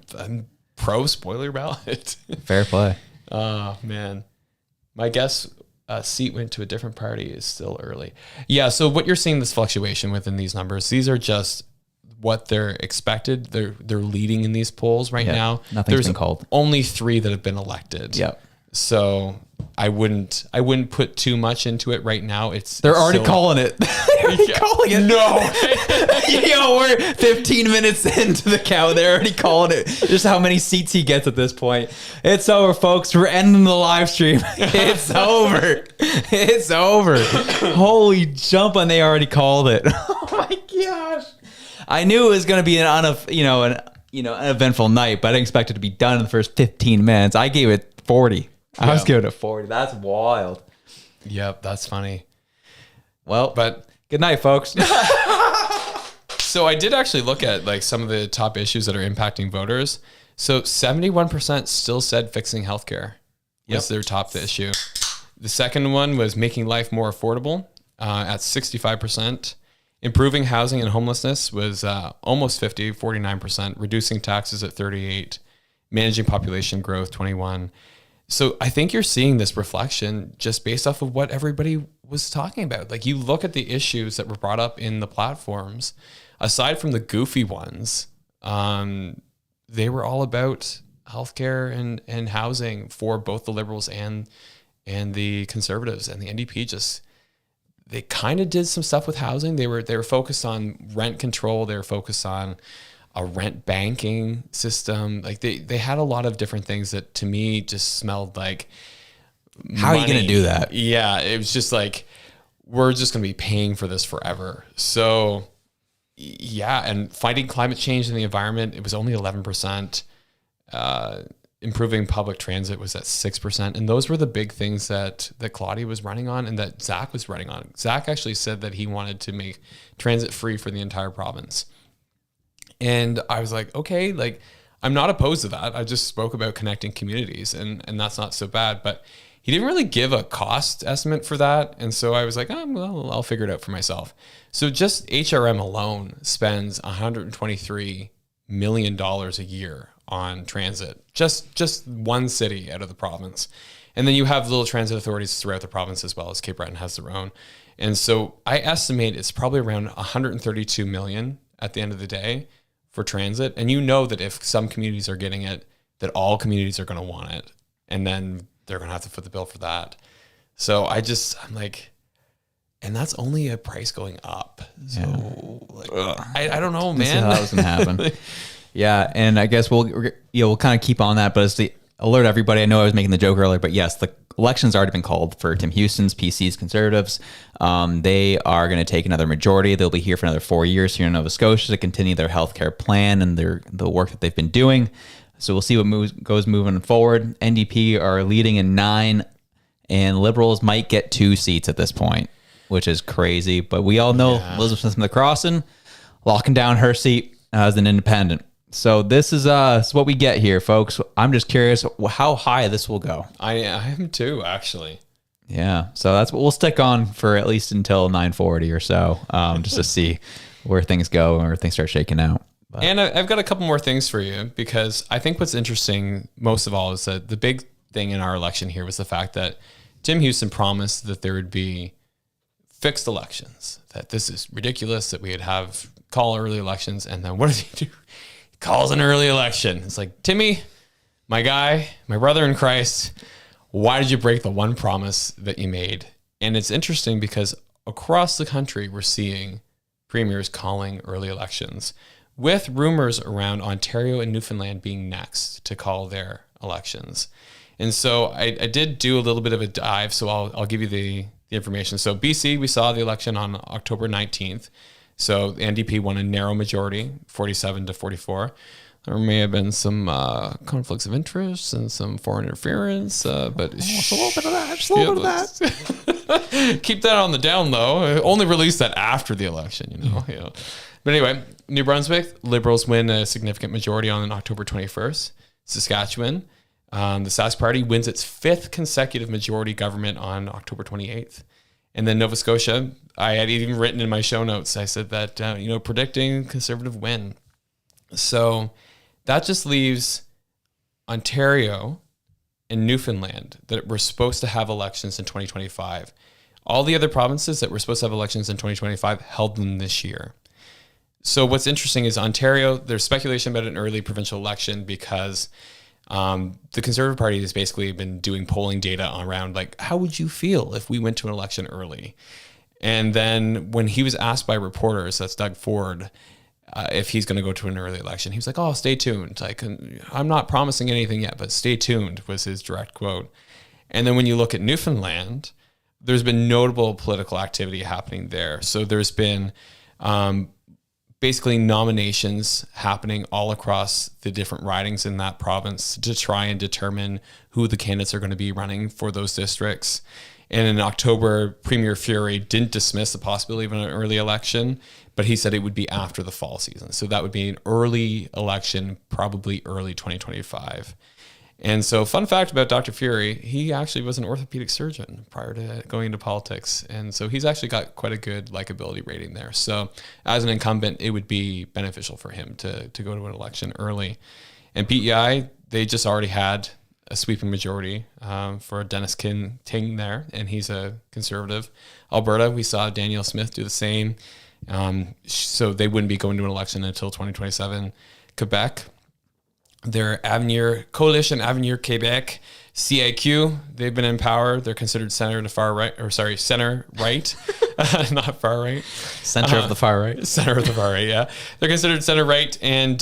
pro spoiler ballot. Fair play. Oh, man. My guess seat went to a different party is still early. Yeah, so what you're seeing, this fluctuation within these numbers, these are just what they're expected. They're leading in these polls right now. Nothing's been called. Only 3 that have been elected. Yep. So I wouldn't put too much into it right now. They're already calling it. They're already calling it. No. We're 15 minutes into the count. They're already calling it. Just how many seats he gets at this point. It's over, folks. We're ending the live stream. It's over. It's over. Holy jump, and they already called it. Oh my gosh. I knew it was going to be an uneventful night, but I didn't expect it to be done in the first 15 minutes. I gave it 40. I was giving it 40. That's wild. Yep, that's funny. Well, but good night, folks. So I did actually look at like some of the top issues that are impacting voters. So 71% still said fixing healthcare was their top issue. The second one was making life more affordable at 65%. Improving housing and homelessness was almost 49%. Reducing taxes at 38%. Managing population growth, 21%. So I think you're seeing this reflection just based off of what everybody was talking about. Like, you look at the issues that were brought up in the platforms, aside from the goofy ones, they were all about healthcare and housing for both the Liberals and the Conservatives. And the NDP they kind of did some stuff with housing. They were focused on rent control. They were focused on a rent banking system. Like, they had a lot of different things that to me just smelled like how money. are you going to do that? Yeah. It was just like, we're just going to be paying for this forever. So yeah. And fighting climate change in the environment, it was only 11%. Improving public transit was at 6%. And those were the big things that Claudia was running on and that Zach was running on. Zach actually said that he wanted to make transit free for the entire province. And I was like, okay, like, I'm not opposed to that. I just spoke about connecting communities and that's not so bad, but he didn't really give a cost estimate for that. And so I was like, well, I'll figure it out for myself. So just HRM alone spends $123 million a year on transit, just one city out of the province. And then you have little transit authorities throughout the province as well, as Cape Breton has their own. And so I estimate it's probably around 132 million at the end of the day for transit. And you know that if some communities are getting it, that all communities are going to want it. And then they're going to have to foot the bill for that. So I'm like, and that's only a price going up. So I don't know, man. That was going to happen. Yeah. And I guess we'll kind of keep on that, but it's the alert everybody. I know I was making the joke earlier, but yes, the election's already been called for Tim Houston's PC's Conservatives. They are going to take another majority. They'll be here for another 4 years here in Nova Scotia to continue their healthcare plan and the work that they've been doing. So we'll see what goes moving forward. NDP are leading in 9, and Liberals might get 2 seats at this point, which is crazy. But we all know Elizabeth Smith-McCrossin locking down her seat as an independent. So this is what we get here, folks. I'm just curious how high this will go. I am too, actually. Yeah, so that's what we'll stick on for at least until 9:40 or so, just to see where things go and where things start shaking out. But. And I've got a couple more things for you, because I think what's interesting most of all is that the big thing in our election here was the fact that Jim Houston promised that there would be fixed elections, that this is ridiculous, that we would have call early elections. And then what does he do? He calls an early election. It's like, Timmy, my guy, my brother in Christ, why did you break the one promise that you made? And it's interesting because across the country, we're seeing premiers calling early elections, with rumors around Ontario and Newfoundland being next to call their elections. And so I did do a little bit of a dive, so I'll give you the information. So BC, we saw the election on October 19th. So the NDP won a narrow majority, 47-44. There may have been some conflicts of interest and some foreign interference, but just a little bit of that. Just a little bit of that. Keep that on the down low. Only release that after the election, you know. Yeah. But anyway, New Brunswick, Liberals win a significant majority on October 21st. Saskatchewan, the Sask Party wins its 5th consecutive majority government on October 28th. And then Nova Scotia, I had even written in my show notes, I said that, predicting Conservative win. So that just leaves Ontario and Newfoundland that were supposed to have elections in 2025. All the other provinces that were supposed to have elections in 2025 held them this year. So what's interesting is Ontario, there's speculation about an early provincial election because the Conservative Party has basically been doing polling data around, like, how would you feel if we went to an election early? And then when he was asked by reporters, that's Doug Ford, if he's going to go to an early election, he was like, oh, stay tuned. Like, I'm not promising anything yet, but stay tuned was his direct quote. And then when you look at Newfoundland, there's been notable political activity happening there. So there's been basically nominations happening all across the different ridings in that province to try and determine who the candidates are going to be running for those districts. And in October, Premier Fury didn't dismiss the possibility of an early election, but he said it would be after the fall season. So that would be an early election, probably early 2025. And so fun fact about Dr. Fury, he actually was an orthopedic surgeon prior to going into politics. And so he's actually got quite a good likability rating there. So as an incumbent, it would be beneficial for him to go to an election early. And PEI, they just already had a sweeping majority for Dennis Ting there, and he's a Conservative. Alberta, we saw Danielle Smith do the same. So they wouldn't be going to an election until 2027. Quebec, their Coalition Avenir Quebec, CAQ, they've been in power. They're considered center right, not far right. Center of the far right. Center of the far right, yeah. They're considered center right, and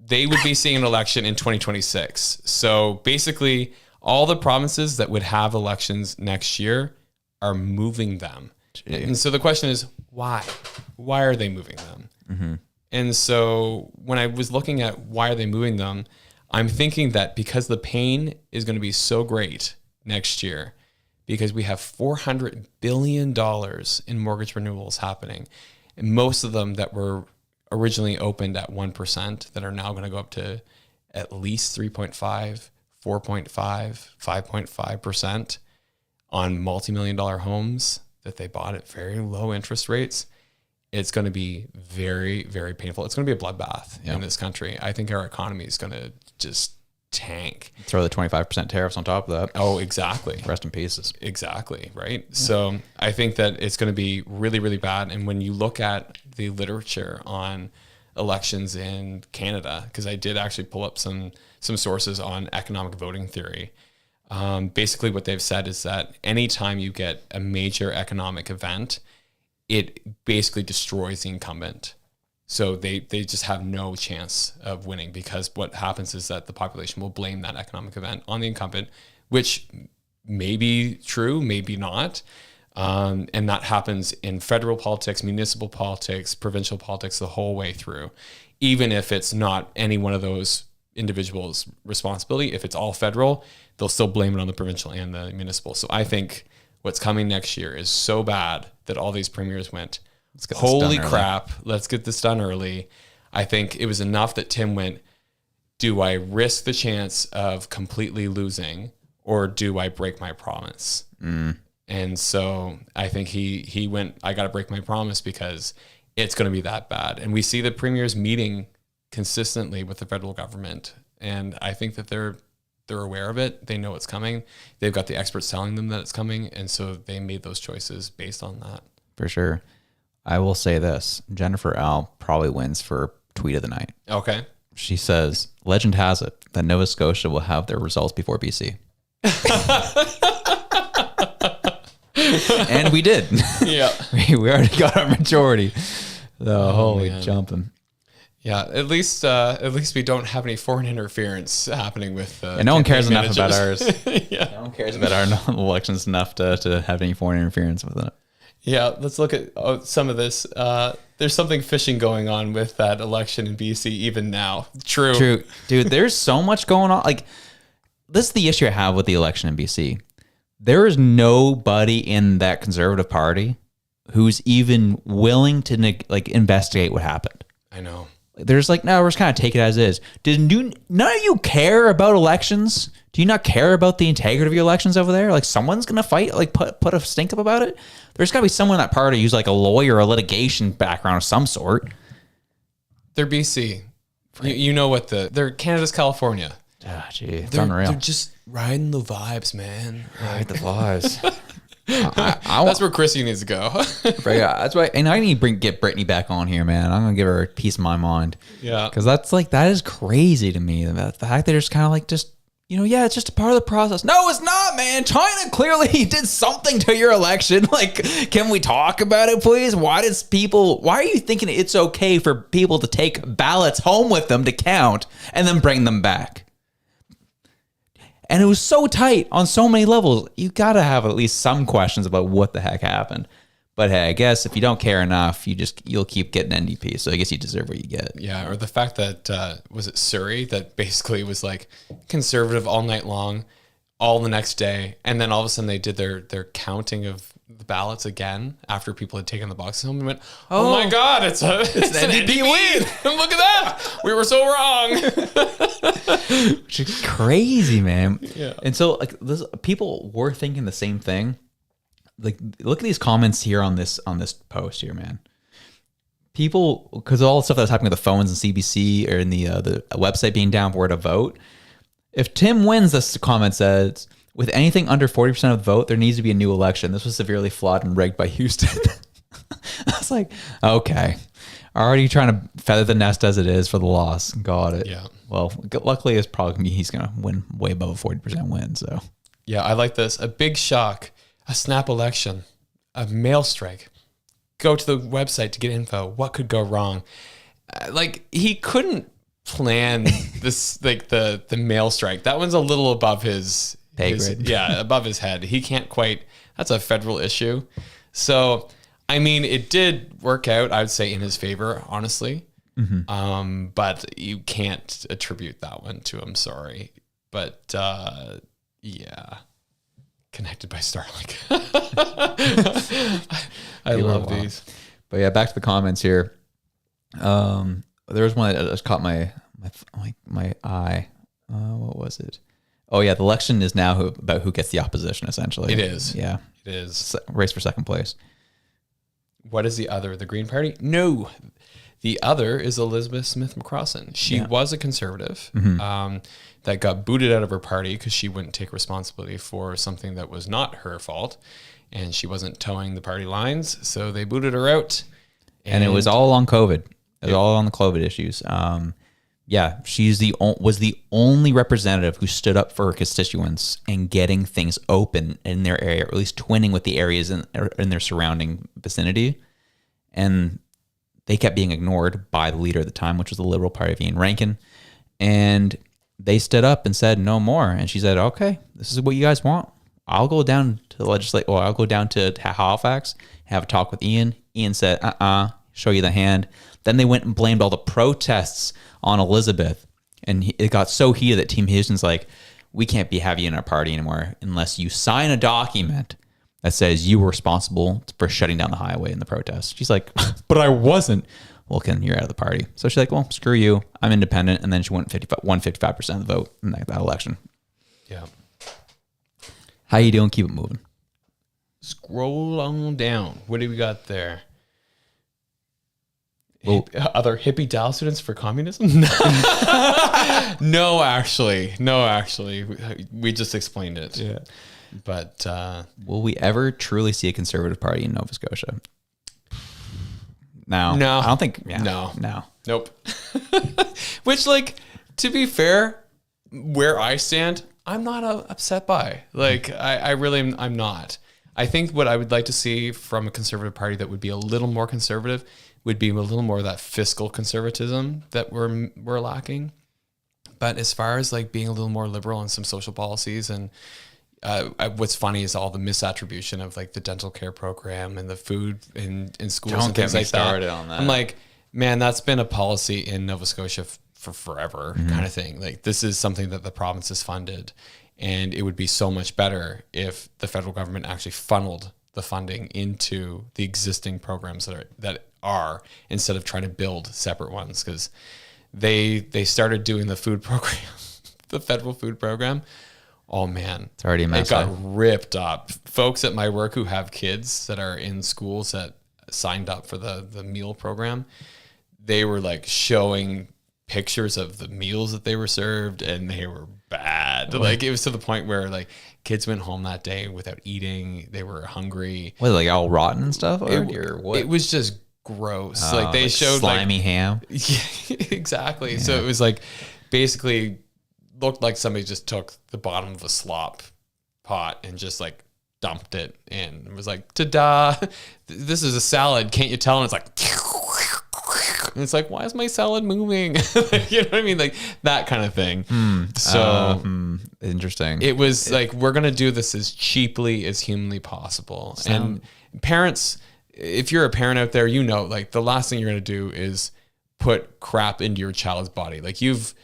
they would be seeing an election in 2026. So basically, all the provinces that would have elections next year are moving them. And so the question is, why? Why are they moving them? Mm-hmm. And so when I was looking at why are they moving them, I'm thinking that because the pain is going to be so great next year, because we have $400 billion in mortgage renewals happening, and most of them that were originally opened at 1% that are now going to go up to at least 3.5, 4.5, 5.5% on multi-million-dollar homes that they bought at very low interest rates. It's going to be very, very painful. It's going to be a bloodbath in this country. I think our economy is going to just tank. Throw the 25% tariffs on top of that. Oh, exactly. Rest in pieces. Exactly, right? Yeah. So I think that it's going to be really, really bad. And when you look at the literature on elections in Canada, because I did actually pull up some sources on economic voting theory, basically what they've said is that anytime you get a major economic event, it basically destroys the incumbent. So they just have no chance of winning, because what happens is that the population will blame that economic event on the incumbent, which may be true, maybe not. And that happens in federal politics, municipal politics, provincial politics, the whole way through. Even if it's not any one of those individuals' responsibility, if it's all federal, they'll still blame it on the provincial and the municipal. So I think what's coming next year is so bad that all these premiers went, holy crap, let's get this done early. I think it was enough that Tim went, do I risk the chance of completely losing, or do I break my promise? And so I think he went, I got to break my promise because it's going to be that bad. And we see the premiers meeting consistently with the federal government. And I think that they're aware of it. They know it's coming. They've got the experts telling them that it's coming. And so they made those choices based on that. For sure. I will say this. Jennifer L. probably wins for tweet of the night. Okay. She says, legend has it that Nova Scotia will have their results before BC. And we did. Yeah. we already got our majority. So holy jumping. Yeah, at least we don't have any foreign interference happening with. And no one cares enough about ours. Yeah, no one cares about our elections enough to have any foreign interference with it. Yeah, let's look at some of this. There's something fishy going on with that election in BC even now. True, dude. There's so much going on. Like, this is the issue I have with the election in BC. There is nobody in that Conservative Party who's even willing to investigate what happened. I know. There's like, no, we're just kind of take it as is. None of you care about elections? Do you not care about the integrity of your elections over there? Like, someone's going to fight, like put a stink up about it? There's got to be someone in that party who's like a lawyer or a litigation background of some sort. They're BC. You know what they're Canada's California. Ah, gee, it's unreal. They're just riding the vibes, man. Ride the vibes. That's where Chrissy needs to go. Yeah, that's why, and I need to get Brittany back on here, man. I'm gonna give her a piece of my mind. Yeah, because that is crazy to me. The fact that it's kind of like just, it's just a part of the process. No, it's not, man. China clearly did something to your election. Like, can we talk about it, please? Why are you thinking it's okay for people to take ballots home with them to count and then bring them back? And it was so tight on so many levels. You got to have at least some questions about what the heck happened. But hey, I guess if you don't care enough, you'll keep getting NDP. So I guess you deserve what you get. Yeah, or the fact that, was it Surrey, that basically was like Conservative all night long, all the next day. And then all of a sudden they did their counting of the ballots again after people had taken the boxes home and went, oh my God, it's an NDP win. Look at that. We were so wrong. Which is crazy, man. Yeah. And so people were thinking the same thing. Like, look at these comments here on this post here, man. People, because all the stuff that was happening with the phones and CBC or in the website being down for where to vote. If Tim wins, this comment says, with anything under 40% of the vote, there needs to be a new election. This was severely flawed and rigged by Houston. I was like, okay. Already trying to feather the nest as it is for the loss. Got it. Yeah. Well, luckily it's probably he's going to win way above a 40% win. So yeah, I like this. A big shock, a snap election, a mail strike. Go to the website to get info. What could go wrong? Like, he couldn't plan this, like the mail strike. That one's a little above his grade. Yeah, above his head. He can't quite. That's a federal issue. So, I mean, it did work out, I would say, in his favor, honestly. Mm-hmm. But you can't attribute that one to him. Sorry, but yeah, connected by Starlink. I love these. But yeah, back to the comments here. There was one that just caught my eye. What was it? Oh yeah, the election is now about who gets the opposition. Essentially, it is. Yeah, it is. Race for second place. What is the other? The Green Party? No, the other is Elizabeth Smith McCrossan. She was a conservative that got booted out of her party because she wouldn't take responsibility for something that was not her fault, and she wasn't towing the party lines, so they booted her out. And it was all on COVID. It was all on the COVID issues. Yeah, she's was the only representative who stood up for her constituents and getting things open in their area, or at least twinning with the areas in their surrounding vicinity. And they kept being ignored by the leader at the time, which was the Liberal Party of Ian Rankin. And they stood up and said, no more. And she said, okay, this is what you guys want. I'll go down to the I'll go down to Halifax, have a talk with Ian. Ian said, show you the hand. Then they went and blamed all the protests on Elizabeth. And it got so heated that Team Houston's like, we can't have you in our party anymore unless you sign a document that says you were responsible for shutting down the highway in the protest. She's like, but I wasn't. Ken, you're out of the party. So she's like, well, screw you. I'm independent. And then she won 55% of the vote in that election. Yeah. How you doing? Keep it moving. Scroll on down. What do we got there? Well, Other hippie Dow students for communism? No, actually. We just explained it. Yeah. But will we ever truly see a conservative party in Nova Scotia? No. I don't think. Yeah, no. Nope. Which, like, to be fair, where I stand, I'm not upset by. Like, I really, I'm not. I think what I would like to see from a conservative party that would be a little more conservative would be a little more of that fiscal conservatism that we're lacking. But as far as like being a little more liberal on some social policies, and what's funny is all the misattribution of like the dental care program and the food in schools and things like that. On that. I'm like, man, that's been a policy in Nova Scotia for forever, kind of thing. Like, this is something that the province has funded, and it would be so much better if the federal government actually funneled the funding into the existing programs that are instead of trying to build separate ones, because they started doing the food program, the federal food program. Oh man, it's already a mess. It got ripped up. Folks at my work who have kids that are in schools that signed up for the meal program, they were like showing pictures of the meals that they were served, and they were bad. Like, it was to the point where like kids went home that day without eating. They were hungry. Was it like all rotten and stuff? Or what? It was just gross. Like, they showed slimy ham. Yeah, exactly. Yeah. So it was like basically looked like somebody just took the bottom of a slop pot and just like dumped it in. It was like, ta-da, this is a salad. Can't you tell? And it's like, and it's like, why is my salad moving? You know what I mean? Like that kind of thing. Interesting. It was like, we're going to do this as cheaply as humanly possible. And parents, if you're a parent out there, you know, like the last thing you're going to do is put crap into your child's body. Like you've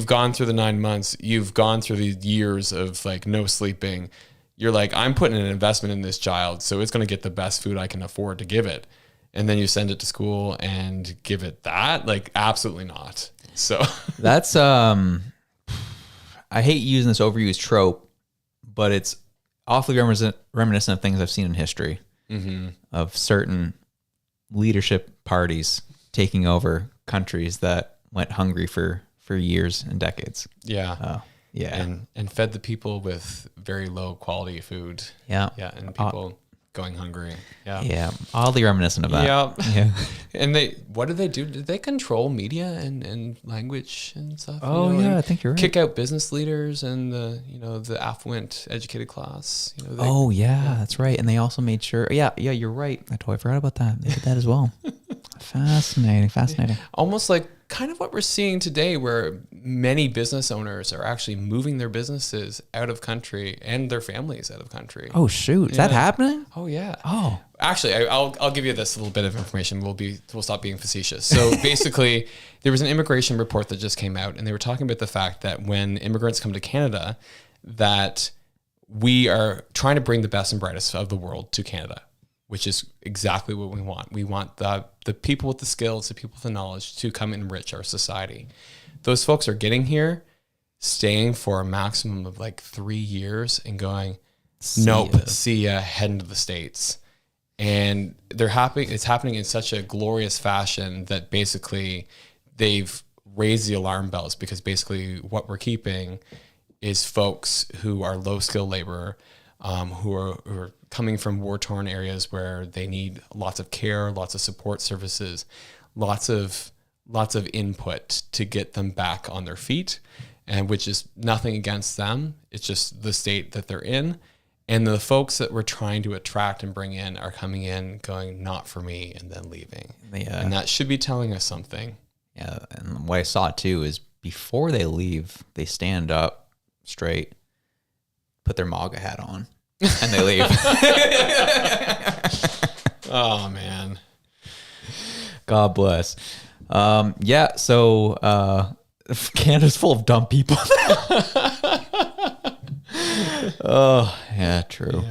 gone through the 9 months, you've gone through the years of like no sleeping. You're like, I'm putting an investment in this child, so it's going to get the best food I can afford to give it. And then you send it to school and give it that? Like, absolutely not. So that's, I hate using this overused trope, but it's awfully reminiscent of things I've seen in history, of certain leadership parties taking over countries that went hungry for years and decades. Yeah. Yeah. And fed the people with very low quality food. Yeah. Yeah. And people going hungry. Yeah. Yeah. Oddly reminiscent of that. Yeah. And what did they do? Did they control media and language and stuff? Oh, you know, yeah. I think you're right. Kick out business leaders and the affluent educated class. That's right. And they also made sure. Yeah, you're right. I totally forgot about that. They did that as well. Fascinating. Almost like kind of what we're seeing today, where many business owners are actually moving their businesses out of country and their families out of country. Oh shoot, is that happening? Oh yeah. Oh, actually, I'll give you this little bit of information. We'll stop being facetious. So basically, there was an immigration report that just came out, and they were talking about the fact that when immigrants come to Canada, that we are trying to bring the best and brightest of the world to Canada, which is exactly what we want. We want the people with the skills, the people with the knowledge to come enrich our society. Those folks are getting here, staying for a maximum of like 3 years and going, see ya, heading to the States. And it's happening in such a glorious fashion that basically they've raised the alarm bells, because basically what we're keeping is folks who are low skill labor, who are coming from war-torn areas where they need lots of care, lots of support services, lots of input to get them back on their feet, and which is nothing against them. It's just the state that they're in. And the folks that we're trying to attract and bring in are coming in going, not for me, and then leaving. And that should be telling us something. Yeah, and the way I saw it too is before they leave, they stand up straight, put their MAGA hat on, and they leave. Oh man, God bless. So Canada's full of dumb people. Oh yeah, true.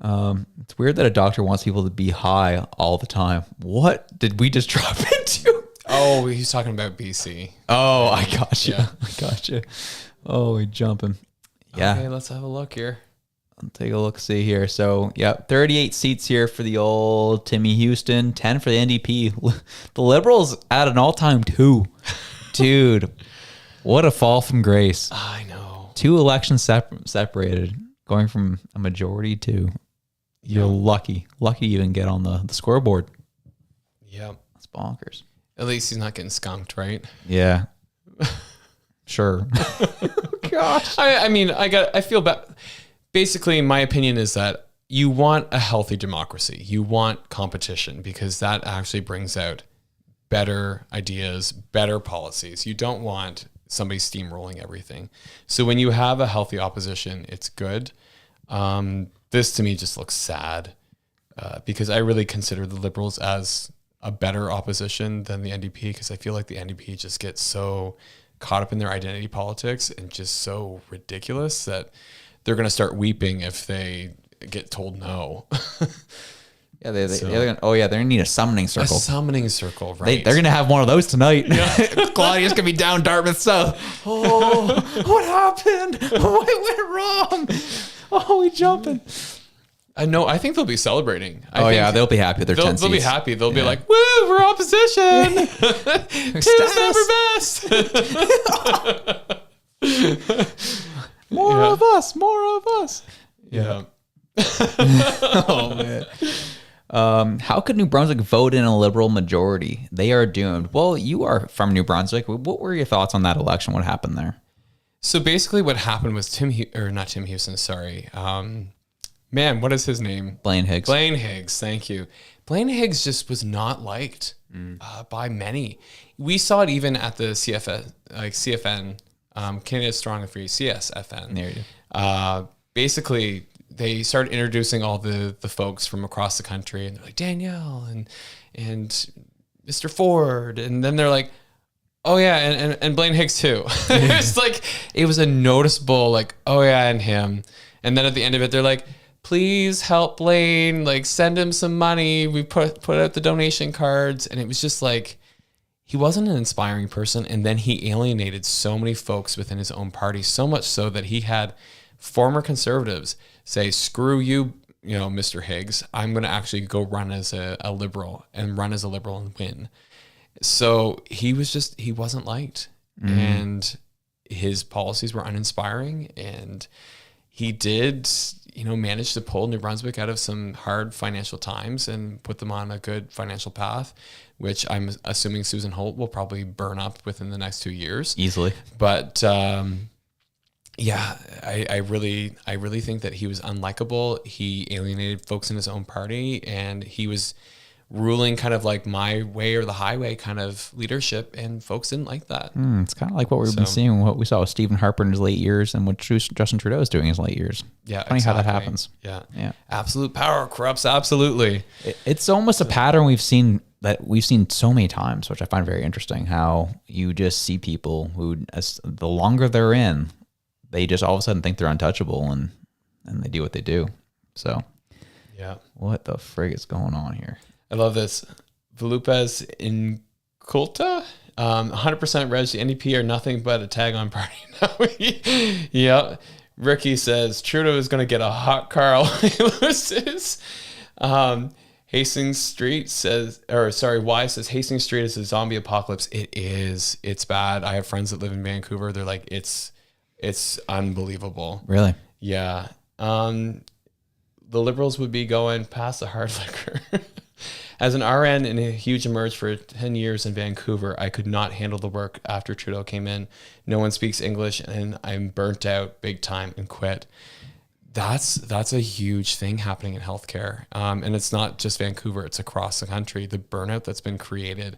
Yeah. It's weird that a doctor wants people to be high all the time. What did we just drop into? Oh, he's talking about BC. Oh, I got you. Yeah. I got you. Oh, we jumping. Yeah. Okay, let's have a look here. I'll take a look, see here. So, yeah, 38 seats here for the old Timmy Houston, 10 for the NDP. The Liberals at an all-time 2. Dude, what a fall from grace. I know. 2 elections separated, going from a majority to you're lucky to even get on the scoreboard. Yep. That's bonkers. At least he's not getting skunked, right? Yeah. Sure. Gosh. I mean, I feel bad. Basically, my opinion is that you want a healthy democracy. You want competition because that actually brings out better ideas, better policies. You don't want somebody steamrolling everything. So when you have a healthy opposition, it's good. This to me just looks sad because I really consider the Liberals as a better opposition than the NDP because I feel like the NDP just gets so caught up in their identity politics and just so ridiculous that they're going to start weeping if they get told no. Yeah, they're gonna need a summoning circle. A summoning circle, right? They're gonna have one of those tonight. Yeah. Claudia's gonna be down Dartmouth South. Oh, what happened? What went wrong? Oh, we jumping. No, I think they'll be celebrating. They'll be happy. They'll be happy. They'll be like, "Woo, we're opposition. Two's never best." More of us. More of us. Yeah. Oh man. How could New Brunswick vote in a Liberal majority? They are doomed. Well, you are from New Brunswick. What were your thoughts on that election? What happened there? So basically what happened was not Tim Houston, sorry. Man, what is his name? Blaine Higgs. Blaine Higgs, thank you. Blaine Higgs just was not liked by many. We saw it even at the CFN, Canada Strong and Free, CSFN. There you go. Basically, they started introducing all the folks from across the country, and they're like Danielle and Mr. Ford, and then they're like, oh yeah, and Blaine Higgs too. It's like it was a noticeable like, oh yeah, and him, and then at the end of it, they're like, please help Blaine, like send him some money. We put out the donation cards, and it was just like he wasn't an inspiring person, and then he alienated so many folks within his own party, so much so that he had former Conservatives say, screw you, Mr. Higgs, I'm going to actually go run as a liberal and win. So he wasn't liked, and his policies were uninspiring, and he did, manage to pull New Brunswick out of some hard financial times and put them on a good financial path, which I'm assuming Susan Holt will probably burn up within the next 2 years. Easily. But, yeah, I really think that he was unlikable. He alienated folks in his own party, and he was ruling kind of like my way or the highway kind of leadership, and folks didn't like that. It's kind of like what we've been seeing, what we saw with Stephen Harper in his late years and what Justin Trudeau is doing in his late years. Yeah, funny how that happens. Yeah. Absolute power corrupts absolutely. It's almost a pattern we've seen so many times, which I find very interesting, how you just see people who, as the longer they're in, they just all of a sudden think they're untouchable, and they do what they do. So, yeah, what the frig is going on here? I love this. Volupes in Culta, 100% Reg. The NDP are nothing but a tag-on party now. Yeah. Ricky says Trudeau is going to get a hot car while he loses. Hastings Street says, Y says Hastings Street is a zombie apocalypse. It is. It's bad. I have friends that live in Vancouver. They're like, it's unbelievable. Really? Yeah. The Liberals would be going past the hard liquor. As an RN in a huge emerge for 10 years in Vancouver, I could not handle the work after Trudeau came in. No one speaks English, and I'm burnt out big time and quit. That's a huge thing happening in healthcare. And it's not just Vancouver, it's across the country. The burnout that's been created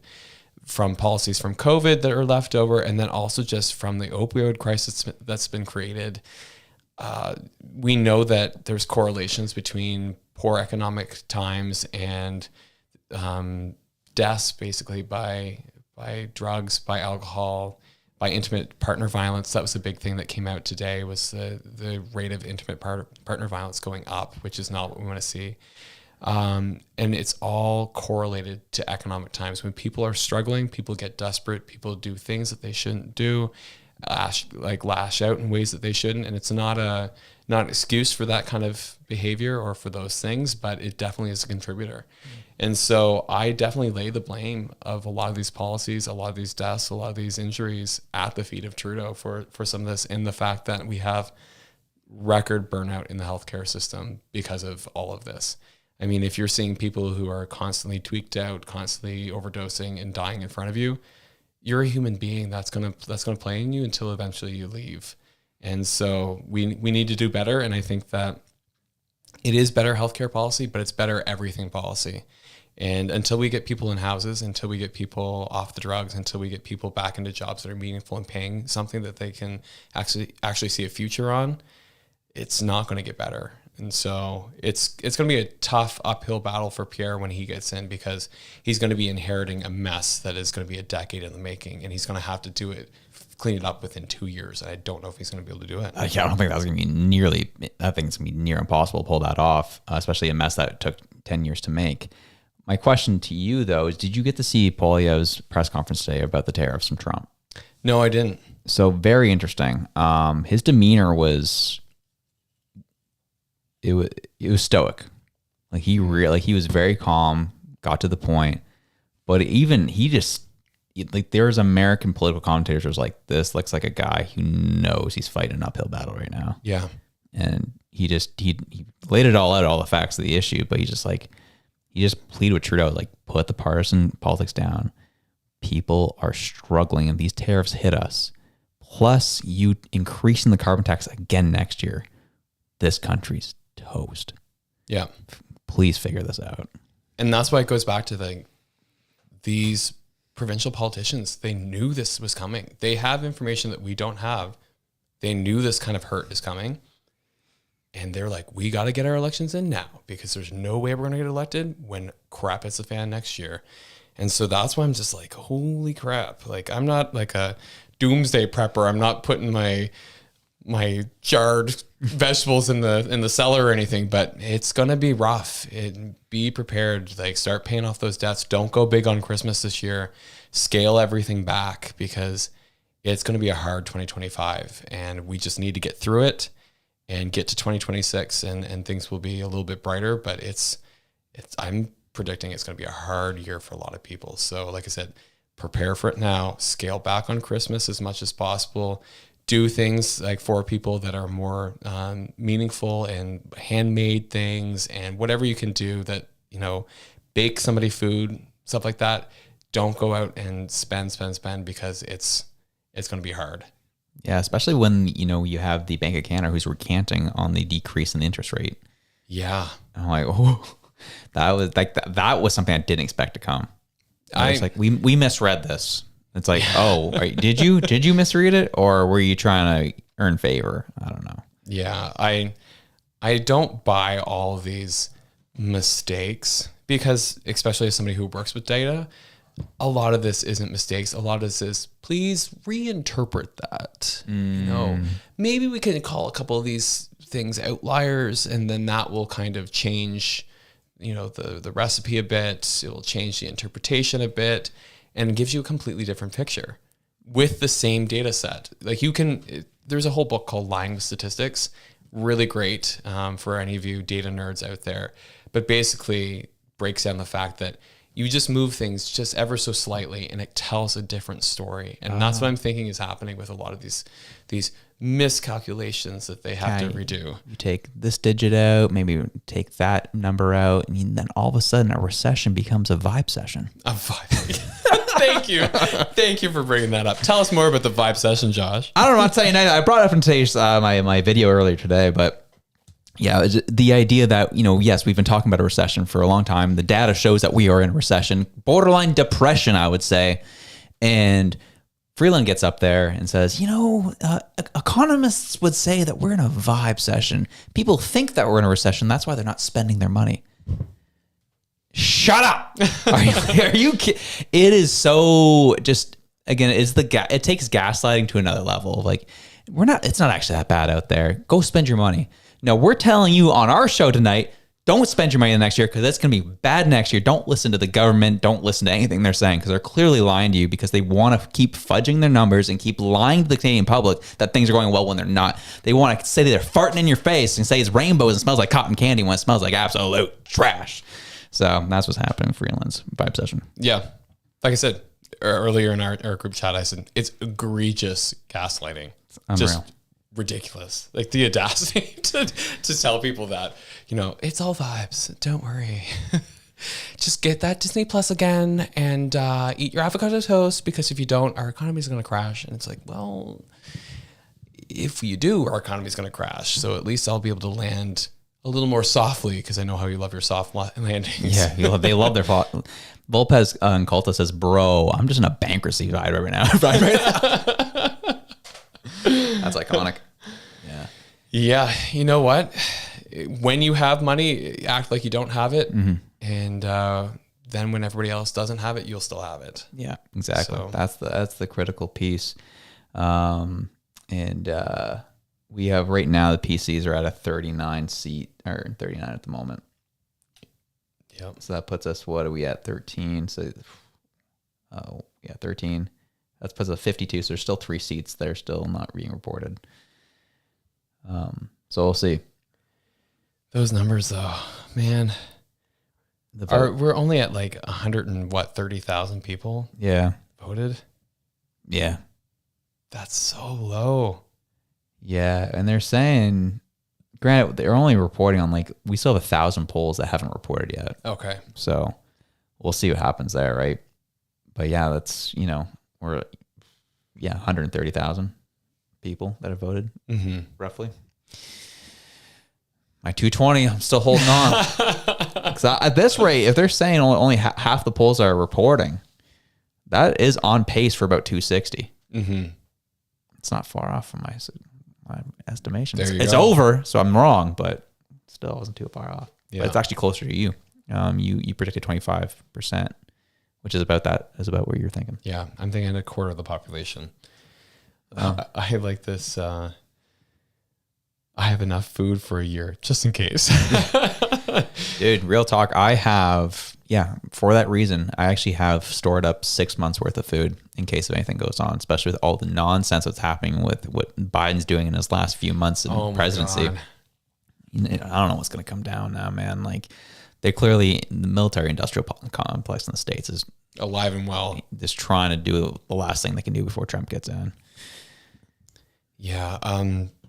from policies from COVID that are left over, and then also just from the opioid crisis that's been created. We know that there's correlations between poor economic times and deaths, basically by drugs, by alcohol, by intimate partner violence. That was the big thing that came out today, was the rate of intimate partner violence going up, which is not what we want to see. And it's all correlated to economic times. When people are struggling, people get desperate, people do things that they shouldn't do, lash out in ways that they shouldn't. And it's not an excuse for that kind of behavior or for those things, but it definitely is a contributor. And so I definitely lay the blame of a lot of these policies, a lot of these deaths, a lot of these injuries at the feet of Trudeau for some of this, and the fact that we have record burnout in the healthcare system because of all of this. I mean, if you're seeing people who are constantly tweaked out, constantly overdosing and dying in front of you, you're a human being that's gonna play in you until eventually you leave. And so we need to do better. And I think that it is better healthcare policy, but it's better everything policy. And until we get people in houses, until we get people off the drugs, until we get people back into jobs that are meaningful and paying something that they can actually see a future on, it's not going to get better. And so it's going to be a tough uphill battle for Pierre when he gets in, because he's going to be inheriting a mess that is going to be a decade in the making, and he's going to have to do it, clean it up within 2 years. And I don't know if he's going to be able to do it. Yeah, I don't think that's going to be I think it's going to be near impossible to pull that off, especially a mess that took 10 years to make. My question to you, though, is did you get to see Poilievre's press conference today about the tariffs from Trump? No, I didn't. So very interesting. His demeanor was, it was stoic. Like he was very calm, got to the point. But even there's American political commentators who was like, this looks like a guy who knows he's fighting an uphill battle right now. Yeah. And he laid it all out, all the facts of the issue, but he just pleaded with Trudeau, like, put the partisan politics down. People are struggling and these tariffs hit us. Plus you increasing the carbon tax again next year. This country's toast. Yeah. Please figure this out. And that's why it goes back to these provincial politicians. They knew this was coming. They have information that we don't have. They knew this kind of hurt is coming. And they're like, we got to get our elections in now, because there's no way we're going to get elected when crap hits the fan next year. And so that's why I'm just like, holy crap. Like, I'm not like a doomsday prepper. I'm not putting my jarred vegetables in the cellar or anything, but it's going to be rough. Be prepared. Like, start paying off those debts. Don't go big on Christmas this year. Scale everything back, because it's going to be a hard 2025, and we just need to get through it and get to 2026, and things will be a little bit brighter. But I'm predicting it's going to be a hard year for a lot of people. So like I said, prepare for it now, scale back on Christmas as much as possible, do things like for people that are more meaningful, and handmade things, and whatever you can do that, bake somebody food, stuff like that. Don't go out and spend, because it's going to be hard. Yeah, especially when, you have the Bank of Canada who's recanting on the decrease in the interest rate. Yeah. I'm like, oh, that was something I didn't expect to come. I was like, we misread this. It's like, did you misread it, or were you trying to earn favor? I don't know. Yeah, I don't buy all of these mistakes, because especially as somebody who works with data, a lot of this isn't mistakes. A lot of this is, please reinterpret that. Maybe we can call a couple of these things outliers, and then that will kind of change, the recipe a bit. It will change the interpretation a bit, and it gives you a completely different picture with the same data set. Like, there's a whole book called Lying with Statistics, really great for any of you data nerds out there, but basically breaks down the fact that you just move things just ever so slightly, and it tells a different story. And that's what I'm thinking is happening with a lot of these miscalculations that they have to redo. You take this digit out, maybe take that number out, and then all of a sudden a recession becomes a vibe session. A vibe. Thank you for bringing that up. Tell us more about the vibe session, Josh. I don't know. I'm telling you, I brought it up in today's my video earlier today, but yeah, the idea that, yes, we've been talking about a recession for a long time. The data shows that we are in a recession, borderline depression, I would say. And Freeland gets up there and says, economists would say that we're in a vibe session. People think that we're in a recession. That's why they're not spending their money. Shut up. Are you kidding? It is so just again, it takes gaslighting to another level. Like, it's not actually that bad out there. Go spend your money. No, we're telling you on our show tonight, don't spend your money the next year because it's going to be bad next year. Don't listen to the government. Don't listen to anything they're saying because they're clearly lying to you because they want to keep fudging their numbers and keep lying to the Canadian public that things are going well when they're not. They want to say that they're farting in your face and say it's rainbows and smells like cotton candy when it smells like absolute trash. So that's what's happening in Freeland's vibe session. Yeah. Like I said earlier in our group chat, I said it's egregious gaslighting. Just ridiculous. Like the audacity to tell people that, it's all vibes. Don't worry. Just get that Disney Plus again and eat your avocado toast because if you don't, our economy is going to crash. And it's like, well, if you do, our economy is going to crash. So at least I'll be able to land a little more softly because I know how you love your soft landings. Yeah, they love their Volpez and Culta says, bro, I'm just in a bankruptcy vibe right now. That's iconic. Yeah. Yeah. You know what? When you have money, act like you don't have it. Mm-hmm. And then when everybody else doesn't have it, you'll still have it. Yeah, exactly. So, that's the critical piece. We have right now the PCs are at a 39 seat or 39 at the moment. Yep. So that puts us, what are we at? 13. So, 13. That puts us at 52. So there's still 3 seats that are still not being reported. So we'll see. Those numbers, though, man. We're only at like 30,000 people. Yeah. Voted. Yeah. That's so low. Yeah, and they're saying, granted, they're only reporting on we still have 1,000 polls that haven't reported yet. Okay. So we'll see what happens there, right? But yeah, that's, we're 130,000 people that have voted, roughly. My 220, I'm still holding on. 'Cause at this rate, if they're saying only half the polls are reporting, that is on pace for about 260. Mm-hmm. It's not far off from my estimation. It's over, so I'm wrong, but still wasn't too far off. Yeah. But it's actually closer to you. You predicted 25%, which is about what you're thinking. Yeah, I'm thinking a quarter of the population. I like this. I have enough food for a year, just in case. Dude, real talk. I have, for that reason, I actually have stored up 6 months worth of food in case of anything goes on, especially with all the nonsense that's happening with what Biden's doing in his last few months in presidency. God. I don't know what's going to come down now, man. They're clearly, the military industrial complex in the States is alive and well. Just trying to do the last thing they can do before Trump gets in. Yeah.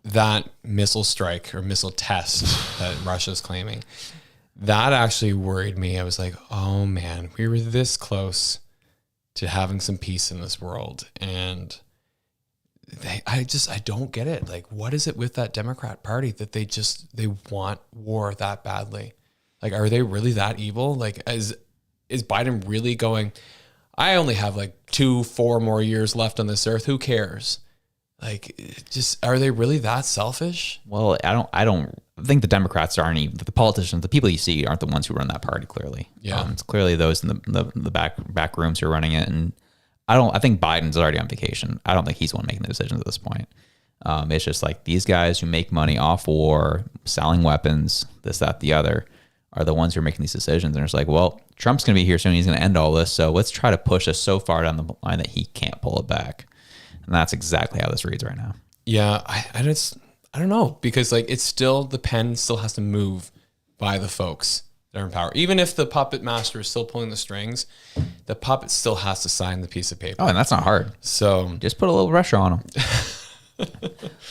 That missile strike or missile test that Russia's claiming, that actually worried me. I was like, oh man, we were this close to having some peace in this world. And I don't get it. What is it with that Democrat Party that they want war that badly? Are they really that evil? Is Biden really going, I only have 2-4 more years left on this earth. Who cares? Are they really that selfish? Well, I don't think the Democrats aren't even, the politicians, the people you see aren't the ones who run that party, clearly. Yeah. It's clearly those in the back rooms who are running it. And I think Biden's already on vacation. I don't think he's the one making the decisions at this point. It's just these guys who make money off war, selling weapons, this, that, the other, are the ones who are making these decisions. And it's well, Trump's going to be here soon. He's going to end all this. So let's try to push us so far down the line that he can't pull it back. And that's exactly how this reads right now. Yeah, I don't know, because it's still, the pen still has to move by the folks that are in power. Even if the puppet master is still pulling the strings, the puppet still has to sign the piece of paper. Oh, and that's not hard. So just put a little pressure on them.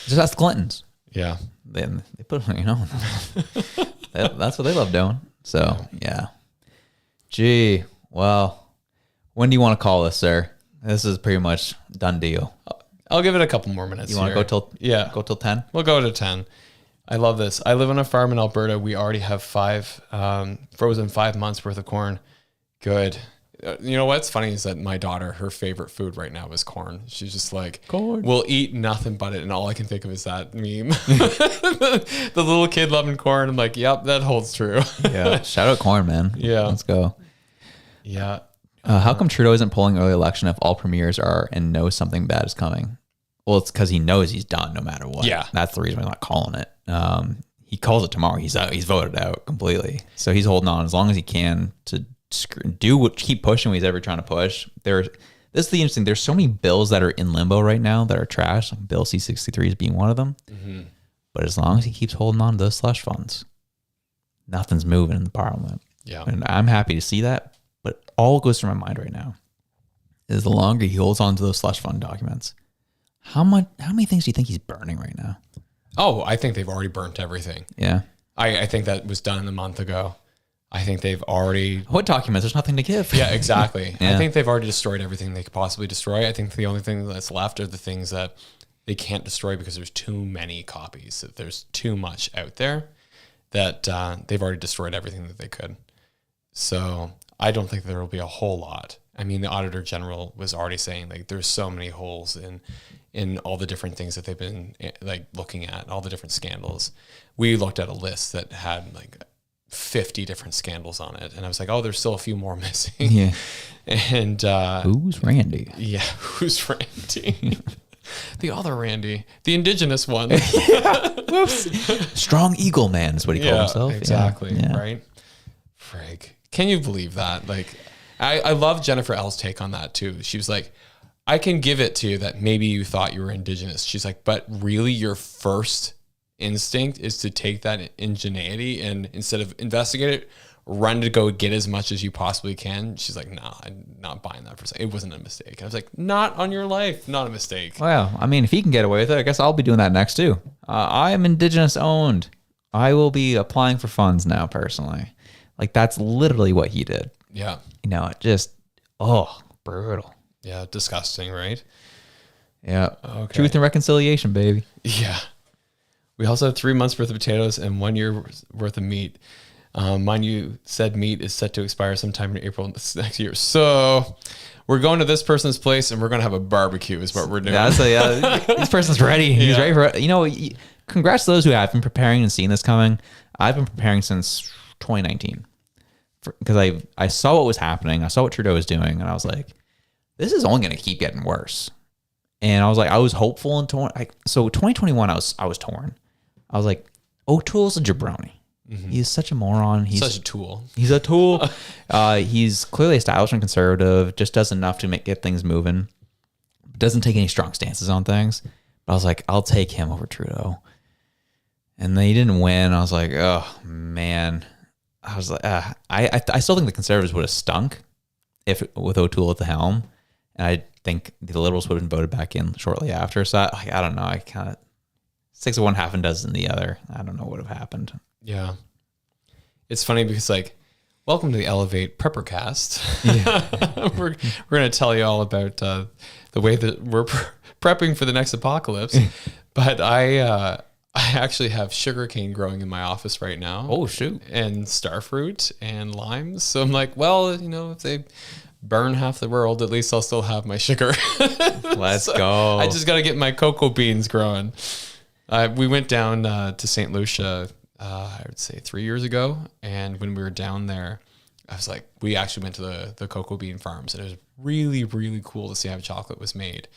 Just ask the Clintons. Yeah. They put, that's what they love doing. So, yeah. Gee, well, when do you want to call this, sir? This is pretty much done deal. I'll give it a couple more minutes. You want to go till 10? We'll go to 10. I love this. I live on a farm in Alberta. We already have frozen 5 months worth of corn. Good. You know what's funny is that my daughter, her favorite food right now is corn. She's just corn. We'll eat nothing but it, and all I can think of is that meme. The little kid loving corn. I'm yep, that holds true. Yeah. Shout out corn, man. Yeah. Let's go. Yeah. How come Trudeau isn't polling early election if all premiers are and knows something bad is coming? Well, it's because he knows he's done no matter what. Yeah. That's the reason we're not calling it. He calls it tomorrow. He's out. He's voted out completely. So he's holding on as long as he can to keep pushing what he's ever trying to push. This is the interesting. There's so many bills that are in limbo right now that are trash. Like Bill C-63 is being one of them. Mm-hmm. But as long as he keeps holding on to those slush funds, nothing's moving in the parliament. Yeah. And I'm happy to see that. But all that goes through my mind right now is the longer he holds on to those slush fund documents, how many things do you think he's burning right now? Oh, I think they've already burnt everything. Yeah. I think that was done a month ago. I think they've already... What documents? There's nothing to give. Yeah, exactly. Yeah. I think they've already destroyed everything they could possibly destroy. I think the only thing that's left are the things that they can't destroy because there's too many copies. That there's too much out there that they've already destroyed everything that they could. So I don't think there will be a whole lot. I mean, the Auditor General was already saying like there's so many holes in all the different things that they've been like looking at, all the different scandals. We looked at a list that had like 50 different scandals on it, and I was like, oh, there's still a few more missing. Yeah. And who's Randy? Yeah, who's Randy? The other Randy, the indigenous one. Whoops. Strong Eagle Man is what he called himself. Exactly. Yeah. Right. Frig. Can you believe that? Like, I love Jennifer L's take on that too. She was like, I can give it to you that maybe you thought you were indigenous. She's like, but really your first instinct is to take that ingenuity and instead of investigate it, run to go get as much as you possibly can. She's like, nah, I'm not buying that for a second. It wasn't a mistake. I was like, not on your life, not a mistake. Well, I mean, if he can get away with it, I guess I'll be doing that next too. I am indigenous owned. I will be applying for funds now personally. Like that's literally what he did. Yeah. You know, brutal. Yeah, disgusting, right? Yeah. Okay. Truth and reconciliation, baby. Yeah. We also have 3 months worth of potatoes and 1 year worth of meat. Mind you, said meat is set to expire sometime in April next year. So we're going to this person's place and we're going to have a barbecue is what we're doing. Yeah, so yeah, this person's ready. He's ready for it. You know, congrats to those who have been preparing and seeing this coming. I've been preparing since 2019 because I saw what was happening. I saw what Trudeau was doing and I was like, this is only going to keep getting worse. And I was like, I was hopeful and torn. So 2021, I was torn. I was like, O'Toole's a jabroni. Mm-hmm. He's such a moron. He's such a tool. He's a tool. He's clearly establishment conservative, just does enough to get things moving. Doesn't take any strong stances on things. But I was like, I'll take him over Trudeau. And they didn't win. I was like, oh, man. I was like, I still think the Conservatives would have stunk with O'Toole at the helm. And I think the Liberals would have been voted back in shortly after. So I don't know. I kind of 6 of one, half a dozen the other. I don't know what would have happened. Yeah. It's funny because like, welcome to the Elevate Preppercast. Yeah. we're going to tell you all about the way that we're prepping for the next apocalypse. But I actually have sugarcane growing in my office right now. Oh, shoot. And starfruit and limes. So I'm like, well, you know, if they burn half the world, at least I'll still have my sugar. Let's go. I just got to get my cocoa beans growing. We went down to St. Lucia, I would say 3 years ago. And when we were down there, I was like, we actually went to the cocoa bean farms. And it was really, really cool to see how chocolate was made.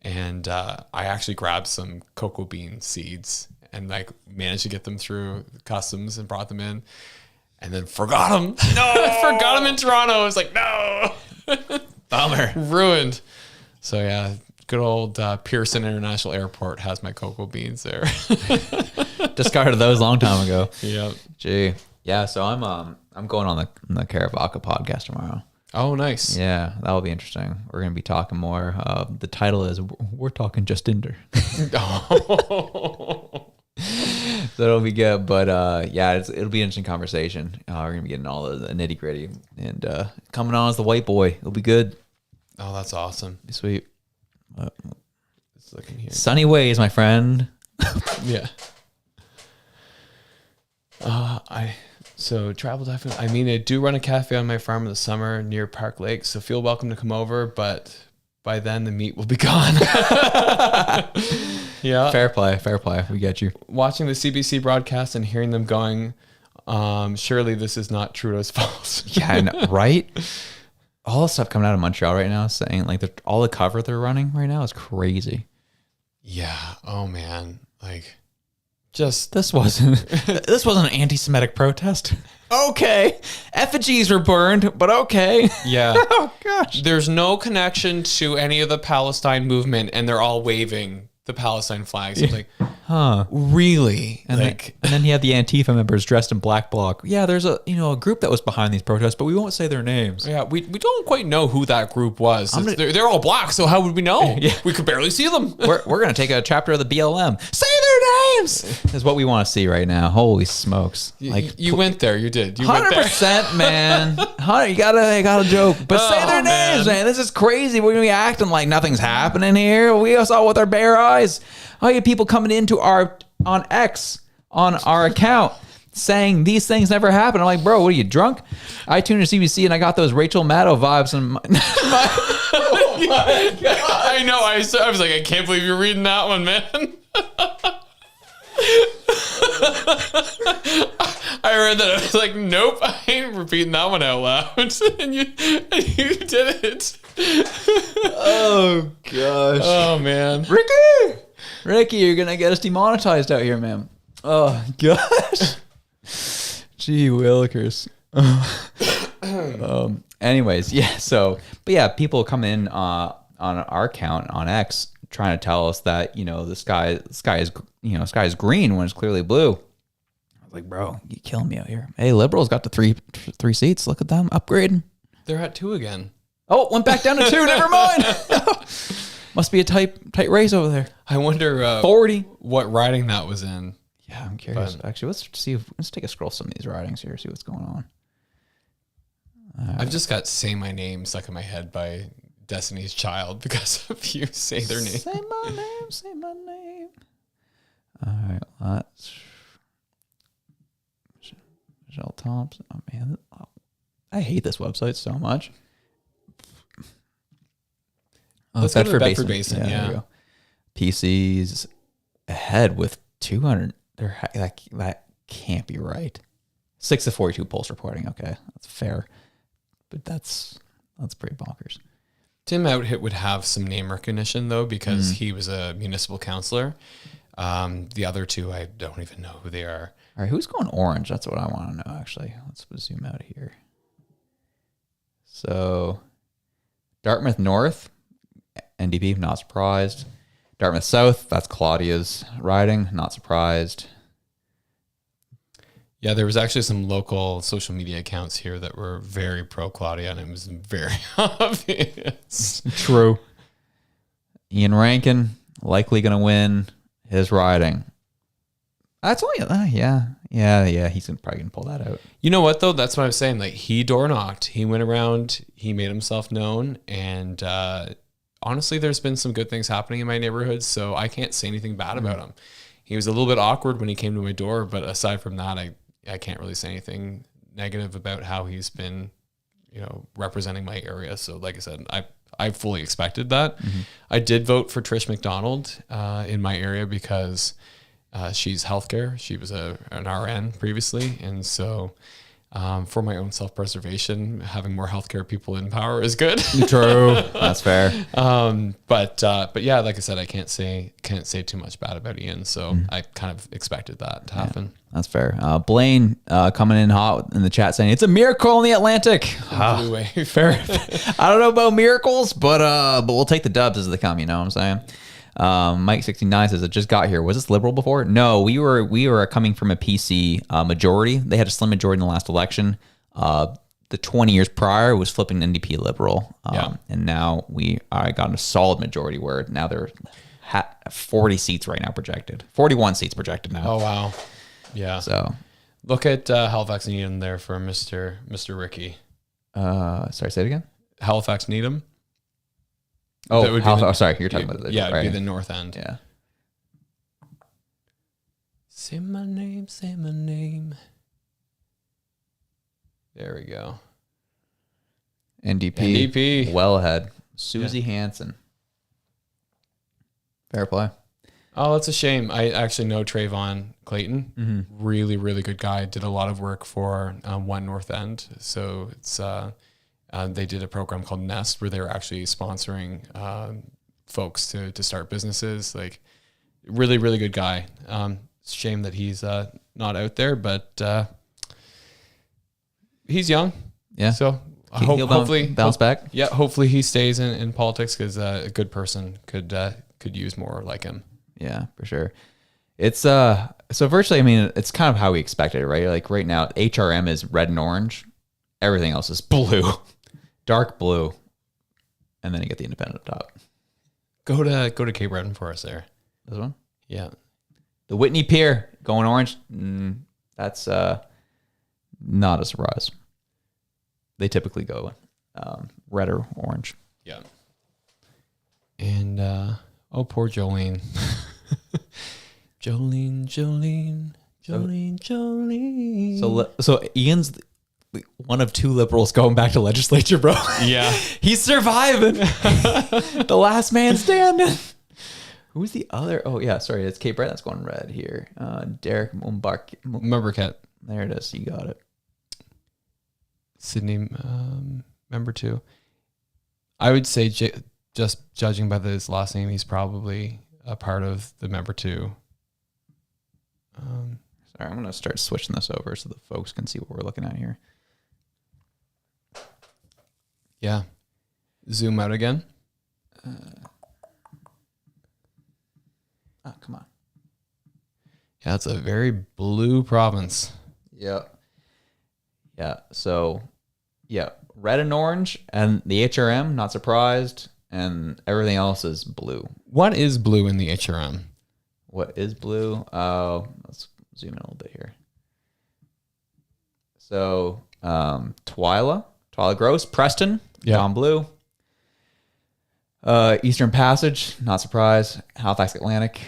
And I actually grabbed some cocoa bean seeds and like managed to get them through customs and brought them in. And then forgot them. No, forgot them in Toronto. I was like, no. Bummer. Ruined. So yeah, good old Pearson International Airport has my cocoa beans there. Discarded those a long time ago. Yeah. Gee. Yeah, so I'm going on the Caravaca podcast tomorrow. Oh, nice. Yeah, that'll be interesting. We're going to be talking more. The title is We're Talking Justinder. So it'll be good. But yeah, it'll be an interesting conversation. We're going to be getting all the nitty gritty. And coming on as the white boy. It'll be good. Oh, that's awesome. Be sweet. Let's look in here. Sunny ways, my friend. Yeah. So travel definitely. I mean, I do run a cafe on my farm in the summer near Park Lake, so feel welcome to come over. But by then, the meat will be gone. Yeah, Fair play. We get you. Watching the CBC broadcast and hearing them going, surely this is not Trudeau's fault. Yeah, I know, right? all the stuff coming out of Montreal right now saying like all the cover they're running right now is crazy. Yeah. Oh man. Like just This wasn't an anti-Semitic protest. Okay. Effigies were burned, but okay. yeah. Oh gosh. There's no connection to any of the Palestine movement, and they're all waving the Palestine flags. It's like, really? And, and then he had the Antifa members dressed in black bloc. Yeah, there's a group that was behiund these protests, but we won't say their names. yeah, we don't quite know who that group was. They're all black, so how would we know? Yeah. We could barely see them. We're going to take a chapter of the BLM. Say their names is what we want to see right now. Holy smokes! Like You went there. You did. You went there. 100%, man. I got a joke, but say their names, man. This is crazy. We're gonna be acting like nothing's happening here. We saw with our bare eyes. Oh, you people coming into on X on our account saying these things never happened. I'm like, bro, what are you, drunk? I tuned to CBC and I got those Rachel Maddow vibes. And Oh my God. I know. I was like, I can't believe you're reading that one, man. I read that. I was like, nope, I ain't repeating that one out loud. and you did it. oh gosh. Oh man. Ricky, you're gonna get us demonetized out here, man. Oh gosh. Gee willikers. Anyways, yeah. So, but yeah, people come in on our account on X trying to tell us that the sky is green when it's clearly blue. I was like, bro, you killing me out here. Hey, Liberals got to three seats. Look at them upgrading. They're at 2 again. Oh, went back down to 2. Never mind. Must be a tight race over there. I wonder 40. what riding that was in. Yeah, I'm curious. Actually, let's take a scroll some of these ridings here, see what's going on. I've just got "Say My Name" stuck in my head by Destiny's Child because of you say their name. Say my name, say my name. All right, let's. Michelle Thompson. Oh man, I hate this website so much. Let's go to the Bedford Basin. There you go. PC's ahead with 200. That can't be right. 6 of 42 polls reporting. Okay, that's fair, but that's pretty bonkers. Tim Outhit would have some name recognition though because he was a municipal councillor. The other two, I don't even know who they are. All right, who's going orange? That's what I want to know. Actually, let's zoom out here. So, Dartmouth North, NDP, not surprised. Dartmouth South, that's Claudia's riding, not surprised. Yeah, there was actually some local social media accounts here that were very pro Claudia, and it was very obvious. True. Ian Rankin, likely going to win his riding. That's only, yeah. He's probably going to pull that out. You know what, though? That's what I was saying. Like, he door knocked. He went around. He made himself known. And honestly, there's been some good things happening in my neighborhood, so I can't say anything bad about him. He was a little bit awkward when he came to my door, but aside from that, I can't really say anything negative about how he's been, representing my area. So like I said, I fully expected that. Mm-hmm. I did vote for Trish McDonald in my area because she's healthcare. She was an RN previously. And so for my own self-preservation, having more healthcare people in power is good. True. That's fair. But yeah, like I said, I can't say too much bad about Ian. So I kind of expected that to happen. That's fair. Blaine coming in hot in the chat saying it's a miracle in the Atlantic. Blue wave. Fair. I don't know about miracles, but we'll take the dubs as they come. You know what I'm saying? Mike69 says it just got here. Was this Liberal before? No, we were coming from a PC majority. They had a slim majority in the last election. The 20 years prior was flipping NDP Liberal. And now we got a solid majority where now they're 40 seats right now projected. 41 seats projected now. Oh, wow. Yeah. So look at Halifax Needham there for Mr. Ricky. Sorry, say it again. Halifax Needham. Oh, sorry. You're talking about the it'd be the north end. Yeah. Say my name, say my name. There we go. NDP. Well ahead. Susie Hansen. Fair play. Oh, that's a shame. I actually know Trayvon Clayton. Mm-hmm. Really, really good guy. Did a lot of work for One North End. So it's They did a program called Nest where they were actually sponsoring folks to start businesses. Like, really, really good guy. It's a shame that he's not out there, but he's young. Yeah. So hopefully bounce back. Yeah, hopefully he stays in politics, because a good person could use more like him. Yeah, for sure. It's so virtually, I mean, it's kind of how we expected it, right? Like right now, HRM is red and orange. Everything else is blue, dark blue, and then you get the independent up top. Go to Cape Breton for us there. This one, Yeah. the Whitney Pier going orange. That's not a surprise. They typically go red or orange. Yeah. And poor Jolene. Jolene. So Ian's one of two liberals going back to legislature, bro. Yeah. He's surviving. The last man standing. Who's the other? Oh yeah, sorry, it's Cape Breton that's going red here. Derek Mumbercat. There it is. You got it. Sydney, member 2. I would say just judging by his last name, he's probably a part of the member 2. Sorry, I'm going to start switching this over so the folks can see what we're looking at here. Yeah. Zoom out again. Come on. Yeah, it's a very blue province. Yeah. Yeah. So, yeah, red and orange, and the HRM, not surprised, and everything else is blue. What is blue in the HRM? What is blue? Let's zoom in a little bit here. So, Twyla Gross, Preston, John Blue. Eastern Passage, not surprised. Halifax Atlantic,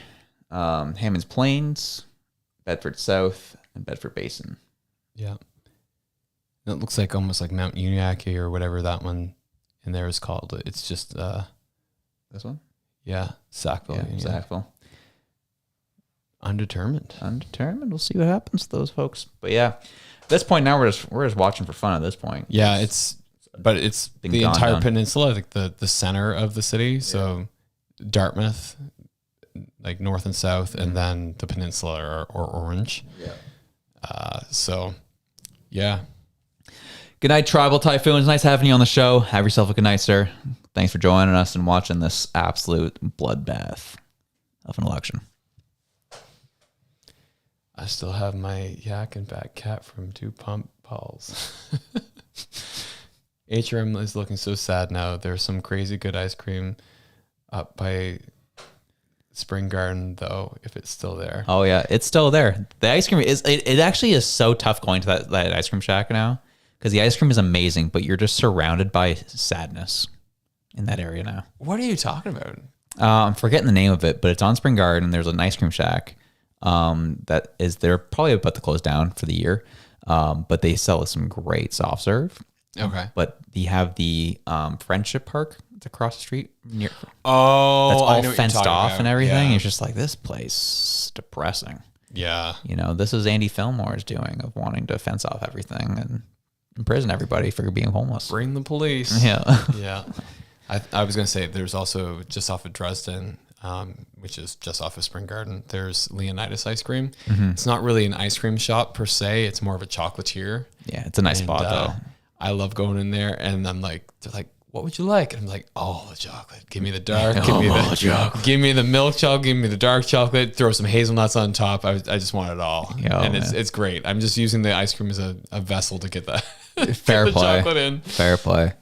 Hammond's Plains, Bedford South, and Bedford Basin. Yeah. It looks like almost like Mount Uniacke or whatever that one in there is called. It's just This one? yeah, Sackville. Yeah, Sackville. Undetermined. We'll see what happens to those folks. But yeah, at this point now we're just watching for fun at this point. Yeah, it's the entire peninsula, like the center of the city. So Dartmouth, like north and south, and then the peninsula or orange. Yeah. So yeah. Good night, Tribal Typhoons. Nice having you on the show. Have yourself a good night, sir. Thanks for joining us and watching this absolute bloodbath of an election. I still have my yak and back cat from 2 pump balls. HRM is looking so sad now. There's some crazy good ice cream up by Spring Garden, though, if it's still there. Oh, yeah. It's still there. The ice cream is, it actually is so tough going to that ice cream shack now, because the ice cream is amazing, but you're just surrounded by sadness in that area now. What are you talking about? I'm forgetting the name of it, but it's on Spring Garden. There's an ice cream shack they're probably about to close down for the year, but they sell some great soft serve. Okay. But they have the Friendship Park that's across the street near. That's that's all fenced off about. and everything. Yeah. It's just like, this place is depressing. Yeah. You know, this is Andy Fillmore's doing of wanting to fence off everything and imprison everybody for being homeless. Bring the police. Yeah. Yeah. I was going to say there's also just off of Dresden, which is just off of Spring Garden, there's Leonidas Ice Cream. Mm-hmm. It's not really an ice cream shop per se. It's more of a chocolatier. Yeah, it's a nice spot though. I love going in there, and I'm like, they're like, what would you like? And I'm like, all the chocolate. Give me the dark. Give me the chocolate. Give me the milk chocolate. Give me the dark chocolate. Throw some hazelnuts on top. I just want it all. And it's great. I'm just using the ice cream as a vessel to get the, Fair get the play. chocolate in. Fair play.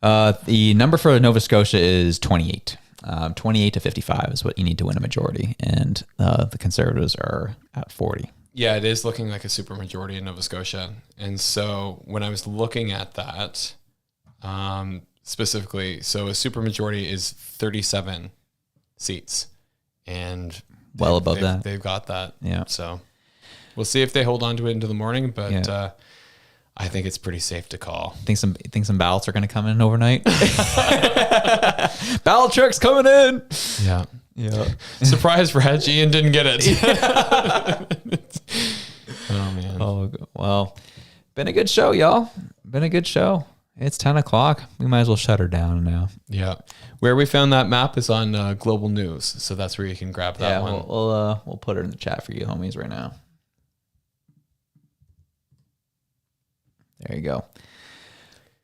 The number for Nova Scotia is 28. 28 to 55 is what you need to win a majority, and the Conservatives are at 40. Yeah, it is looking like a supermajority in Nova Scotia. And so when I was looking at that, specifically, so a supermajority is 37 seats, and well above that. They've got that. Yeah. So we'll see if they hold on to it into the morning, but I think it's pretty safe to call. Think some ballots are going to come in overnight. Ballot truck's coming in. Yeah. Yeah. Surprise, Reg. Ian didn't get it. Oh man. Oh well, been a good show, y'all. Been a good show. It's 10 o'clock. We might as well shut her down now. Yeah. Where we found that map is on Global News. So that's where you can grab that one. We'll put her in the chat for you homies right now. There you go.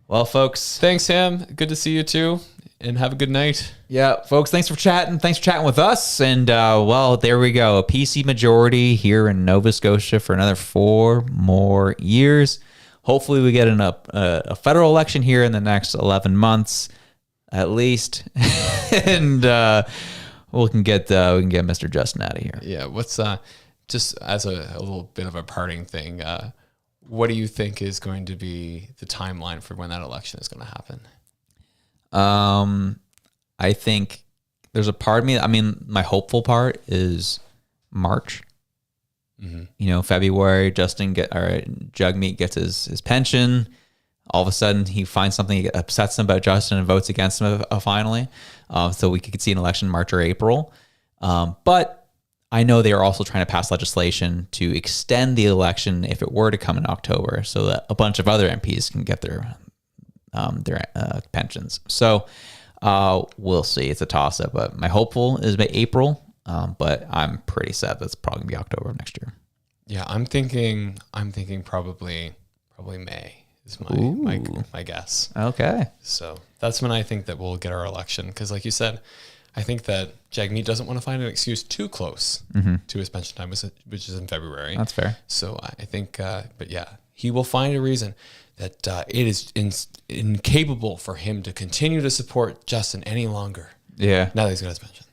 Well, folks. Thanks, Sam. Good to see you too. And have a good night. Yeah, folks, thanks for chatting. Thanks for chatting with us. And, well, there we go. A PC majority here in Nova Scotia for another 4 more years. Hopefully we get a federal election here in the next 11 months, at least. And we can get Mr. Justin out of here. Yeah, what's just as a little bit of a parting thing, what do you think is going to be the timeline for when that election is going to happen? I think there's a part of me, I mean, my hopeful part is March. Mm-hmm. February, Jugmeat gets his pension. All of a sudden, he finds something that upsets him about Justin and votes against him finally. So we could see an election in March or April. But I know they are also trying to pass legislation to extend the election if it were to come in October, so that a bunch of other MPs can get their pensions. So we'll see. It's a toss-up, but my hopeful is by April. But I'm pretty sad that's probably gonna be October of next year. Yeah, I'm thinking probably May is my guess. Okay. So that's when I think that we'll get our election. Because like you said, I think that Jagmeet doesn't want to find an excuse too close to his pension time, which is in February. That's fair. So I think, but yeah, he will find a reason that it is incapable for him to continue to support Justin any longer. Yeah. Now that he's got his pension.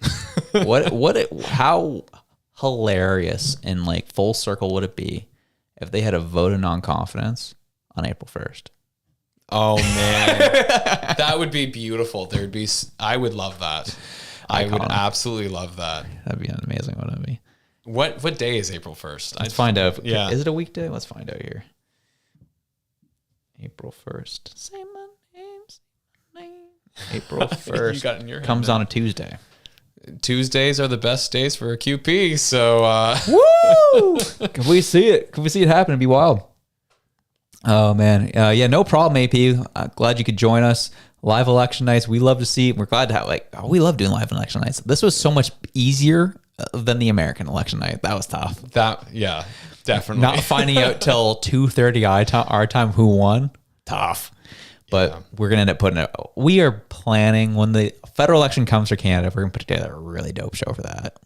How hilarious and like full circle would it be if they had a vote of non-confidence on April 1st? Oh man, that would be beautiful. I would love that. I would absolutely love that. That'd be amazing, wouldn't it be? What day is April 1st? Let's find out. Yeah. Is it a weekday? Let's find out here. April 1st. Say my name. April 1st. You got it in your head comes now. on a Tuesday. Tuesdays are the best days for a QP. So, woo! Can we see it? Can we see it happen? It'd be wild. Oh man, yeah, no problem, AP. Glad you could join us. Live election nights, we love to see. We're glad to have we love doing live election nights. This was so much easier than the American election night. That was tough. Yeah, definitely. Not finding out till 2:30 our time who won. Tough. But we're gonna end up putting it. We are planning when the federal election comes for Canada. We're gonna put together a really dope show for that.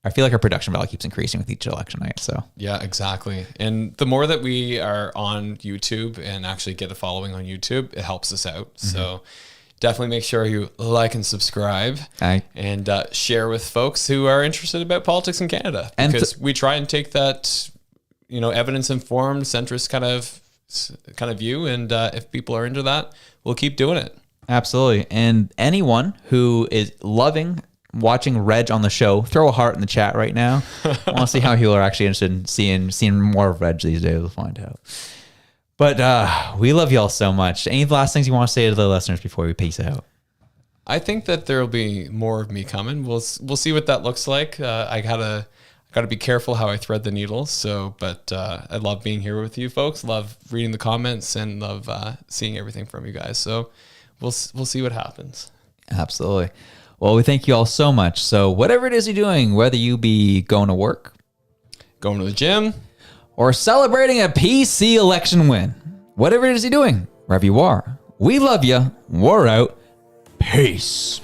I feel like our production value keeps increasing with each election night. So yeah, exactly. And the more that we are on YouTube and actually get a following on YouTube, it helps us out. Mm-hmm. So definitely make sure you like and subscribe and share with folks who are interested about politics in Canada. Because we try and take that, evidence-informed, centrist kind of view. And if people are into that, we'll keep doing it. Absolutely. And anyone who is loving watching Reg on the show, throw a heart in the chat right now. I want to see how people are actually interested in seeing more of Reg these days. We'll find out. But we love y'all so much. Any last things you want to say to the listeners before we peace out? I think that there will be more of me coming. We'll see what that looks like. I gotta be careful how I thread the needles. So, but I love being here with you folks. Love reading the comments and love seeing everything from you guys. So we'll see what happens. Absolutely. Well, we thank you all so much. So whatever it is you're doing, whether you be going to work, going to the gym, or celebrating a PC election win, whatever it is you're doing, wherever you are, we love you. We're out. Peace.